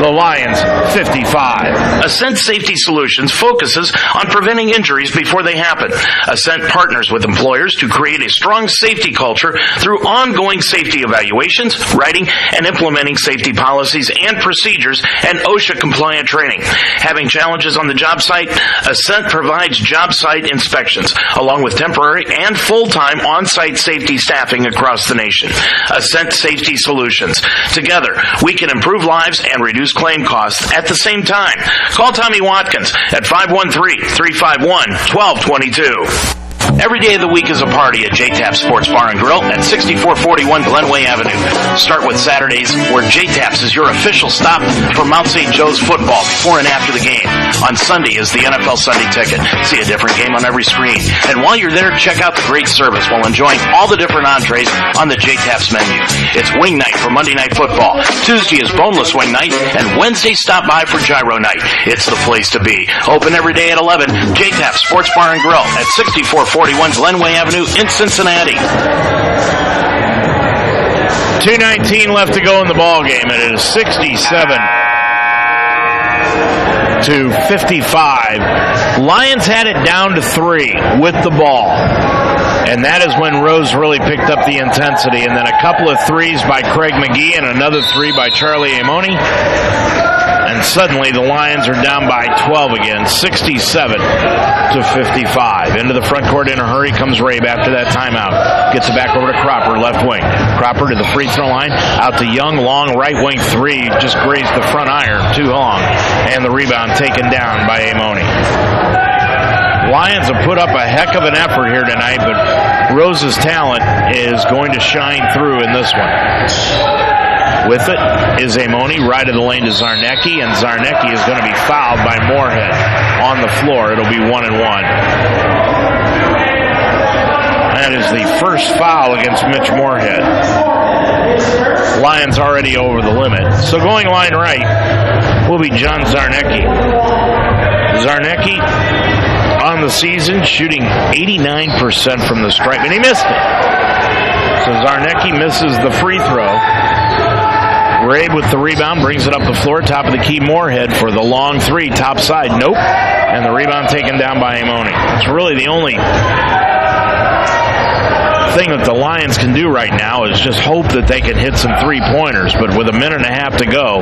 the Lions 55. Ascent Safety Solutions focuses on preventing injuries before they happen. Ascent partners with employers to create a strong safety culture through ongoing safety evaluations, writing and implementing safety policies and procedures, and OSHA-compliant training. Having challenges on the job site, Ascent provides job site inspections, along with temporary and full-time on-site safety staffing across the nation. Ascent Safety Solutions. Together, we can improve lives and reduce claim costs at the same time. Call Tommy Watkins at 513-351-1222. Every day of the week is a party at J-Tap Sports Bar and Grill at 6441 Glenway Avenue. Start with Saturdays, where J-Taps is your official stop for Mount St. Joe's football before and after the game. On Sunday is the NFL Sunday Ticket. See a different game on every screen. And while you're there, check out the great service while enjoying all the different entrees on the J-Taps menu. It's wing night for Monday Night Football. Tuesday is boneless wing night, and Wednesday stop by for gyro night. It's the place to be. Open every day at 11. J-Tap Sports Bar and Grill at 6441 Glenway Avenue in Cincinnati. 2:19 left to go in the ball game, and it is 67-55. Lions had it down to 3 with the ball, and that is when Rose really picked up the intensity. And then a couple of threes by Craig McGee and another 3 by Charlie Amoni. And suddenly the Lions are down by 12 again, 67-55. Into the front court in a hurry comes Rabe after that timeout. Gets it back over to Cropper, left wing. Cropper to the free throw line, out to Young, long right wing 3, just grazed the front iron, too long. And the rebound taken down by Amoni. Lions have put up a heck of an effort here tonight, but Rose's talent is going to shine through in this one. With it is Amoni, right of the lane to Zarnecki, and Zarnecki is going to be fouled by Moorhead on the floor. It'll be 1-1. That is the first foul against Mitch Moorhead. Lions already over the limit. So going line right will be John Zarnecki. Zarnecki on the season shooting 89% from the stripe, and he missed it. So Zarnecki misses the free throw. Rabe with the rebound, brings it up the floor, top of the key, Moorhead for the long three, top side, nope. And the rebound taken down by Amoni. It's really the only thing that the Lions can do right now is just hope that they can hit some three-pointers. But with a minute and a half to go,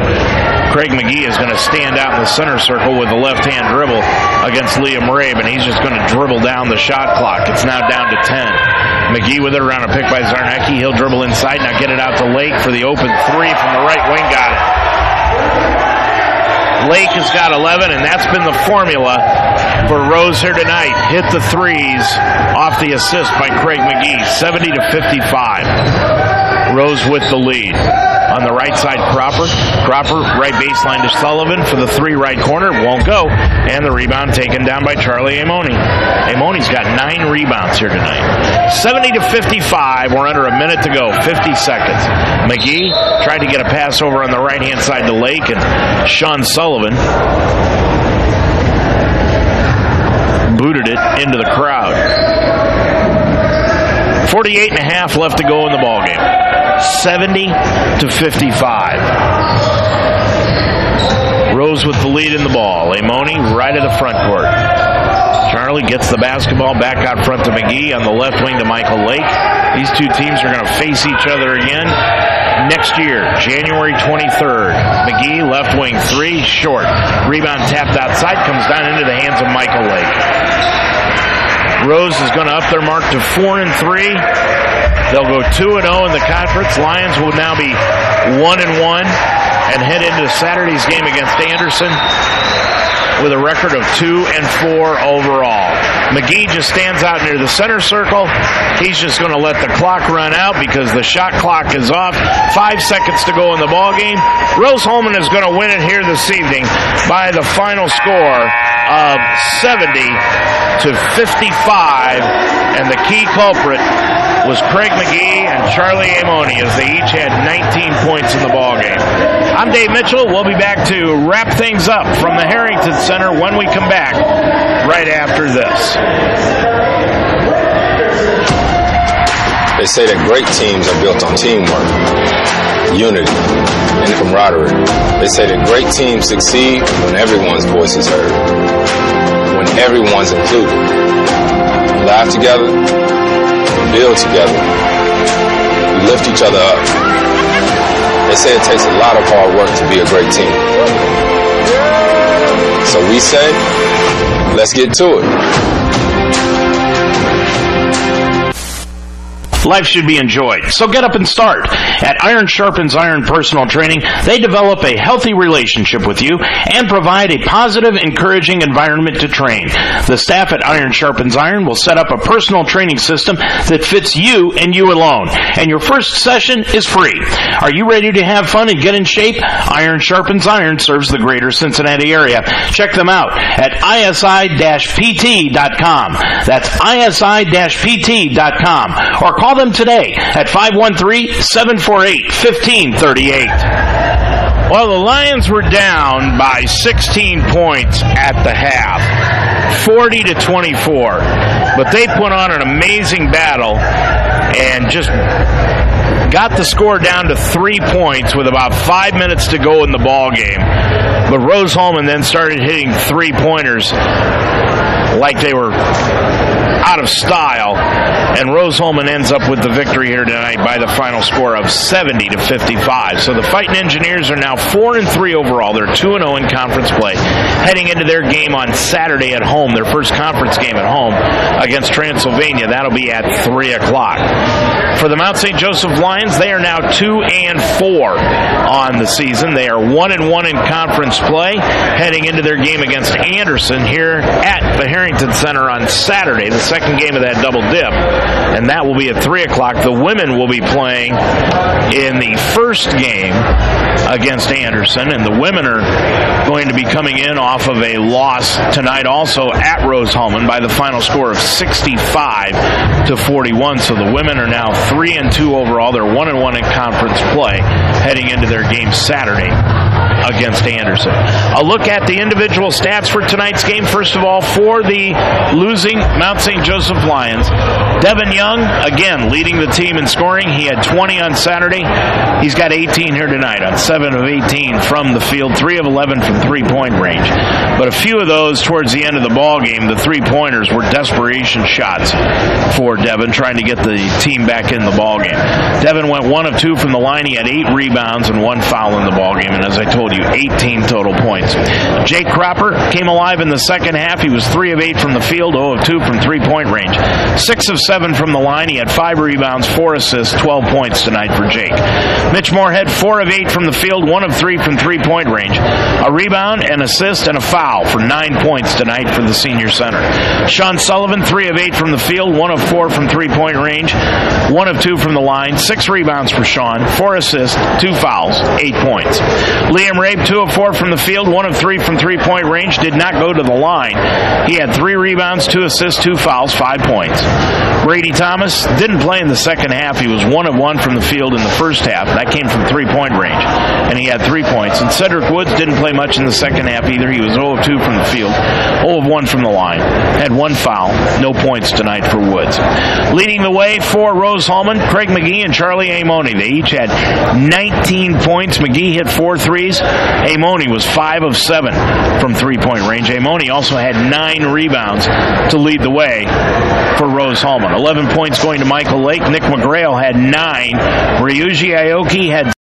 Craig McGee is going to stand out in the center circle with a left-hand dribble against Liam Rabe, and he's just going to dribble down the shot clock. It's now down to 10. McGee with it around a pick by Zarnecki. He'll dribble inside, now get it out to Lake for the open three from the right wing. Got it. Lake has got 11, and that's been the formula for Rose here tonight. Hit the threes off the assist by Craig McGee, 70-55. Rose with the lead. On the right side, Cropper, right baseline to Sullivan for the three, right corner. Won't go. And the rebound taken down by Charlie Amoni. Amoni's got 9 rebounds here tonight. 70-55. We're under a minute to go. 50 seconds. McGee tried to get a pass over on the right-hand side to Lake, and Sean Sullivan booted it into the crowd. 48 and a half left to go in the ballgame. 70-55. Rose with the lead in the ball. Amoni right at the front court. Charlie gets the basketball back out front to McGee on the left wing to Michael Lake. These two teams are going to face each other again next year, January 23rd. McGee, left wing three, short. Rebound tapped outside, comes down into the hands of Michael Lake. Rose is going to up their mark to 4-3. They'll go 2-0 in the conference. Lions will now be 1-1 and head into Saturday's game against Anderson with a record of 2-4 overall. McGee just stands out near the center circle. He's just going to let the clock run out because the shot clock is off. 5 seconds to go in the ball game. Rose Hulman is going to win it here this evening by the final score of 70-55, and the key culprit was Craig McGee and Charlie Amoni as they each had 19 points in the ballgame. I'm Dave Mitchell. We'll be back to wrap things up from the Harrington Center when we come back right after this. They say that great teams are built on teamwork, unity, and camaraderie. They say that great teams succeed when everyone's voice is heard, when everyone's included. We laugh together, build together, we lift each other up. They say it takes a lot of hard work to be a great team. So we say, let's get to it. Life should be enjoyed, so get up and start. At Iron Sharpens Iron Personal Training, they develop a healthy relationship with you and provide a positive, encouraging environment to train. The staff at Iron Sharpens Iron will set up a personal training system that fits you and you alone. And your first session is free. Are you ready to have fun and get in shape? Iron Sharpens Iron serves the greater Cincinnati area. Check them out at isi-pt.com. That's isi-pt.com. Or call them today at 513-748-1538. Well, the Lions were down by 16 points at the half, 40-24. But they put on an amazing battle and just got the score down to 3 points with about 5 minutes to go in the ball game. But Rose Hulman then started hitting three-pointers like they were out of style, and Rose Hulman ends up with the victory here tonight by the final score of 70-55. So the Fighting Engineers are now 4-3 overall. They're 2-0 in conference play, heading into their game on Saturday at home, their first conference game at home against Transylvania. That'll be at 3 o'clock. For the Mount St. Joseph Lions, they are now 2-4 on the season. They are 1-1 in conference play, heading into their game against Anderson here at the Harrington Center on Saturday, the second game of that double dip, and that will be at 3 o'clock. The women will be playing in the first game against Anderson, and the women are going to be coming in off of a loss tonight also at Rose Hulman by the final score of 65-41. So the women are now 3-2 overall. They're 1-1 in conference play, heading into their game Saturday against Anderson. A look at the individual stats for tonight's game. First of all, for the losing Mount St. Joseph Lions, Devin Young, again, leading the team in scoring. He had 20 on Saturday. He's got 18 here tonight on 7 of 18 from the field, 3 of 11 from three-point range. But a few of those towards the end of the ball game, the three-pointers were desperation shots for Devin, trying to get the team back in the ball game. Devin went 1 of 2 from the line. He had 8 rebounds and 1 foul in the ball game, and as I told you, 18 total points. Jake Cropper came alive in the second half. He was 3 of 8 from the field, 0 of 2 from three-point range, 6 of 7 from the line. He had 5 rebounds, 4 assists, 12 points tonight for Jake. Mitch Moorhead, 4 of 8 from the field, 1 of 3 from three-point range, a rebound, an assist, and a foul for 9 points tonight for the senior center. Sean Sullivan, 3 of 8 from the field, 1 of 4 from three-point range, 1 of 2 from the line, 6 rebounds for Sean, 4 assists, 2 fouls, 8 points. Liam Rabe, 2 of 4 from the field, 1 of 3 from three-point range, did not go to the line. He had 3 rebounds, 2 assists, 2 fouls, 5 points. Brady Thomas didn't play in the second half. He was 1 of 1 from the field in the first half. That came from three-point range, and he had 3 points. And Cedric Woods didn't play much in the second half either. He was 0 of 2 from the field, 0 of 1 from the line. Had 1 foul, no points tonight for Woods. Leading the way for Rose Hulman, Craig McGee and Charlie Amoni. They each had 19 points. McGee hit 4 threes. Amoni was 5 of 7 from three-point range. Amoni also had 9 rebounds to lead the way for Rose Hulman. 11 points going to Michael Lake. Nick McGrail had 9. Ryuji Aoki had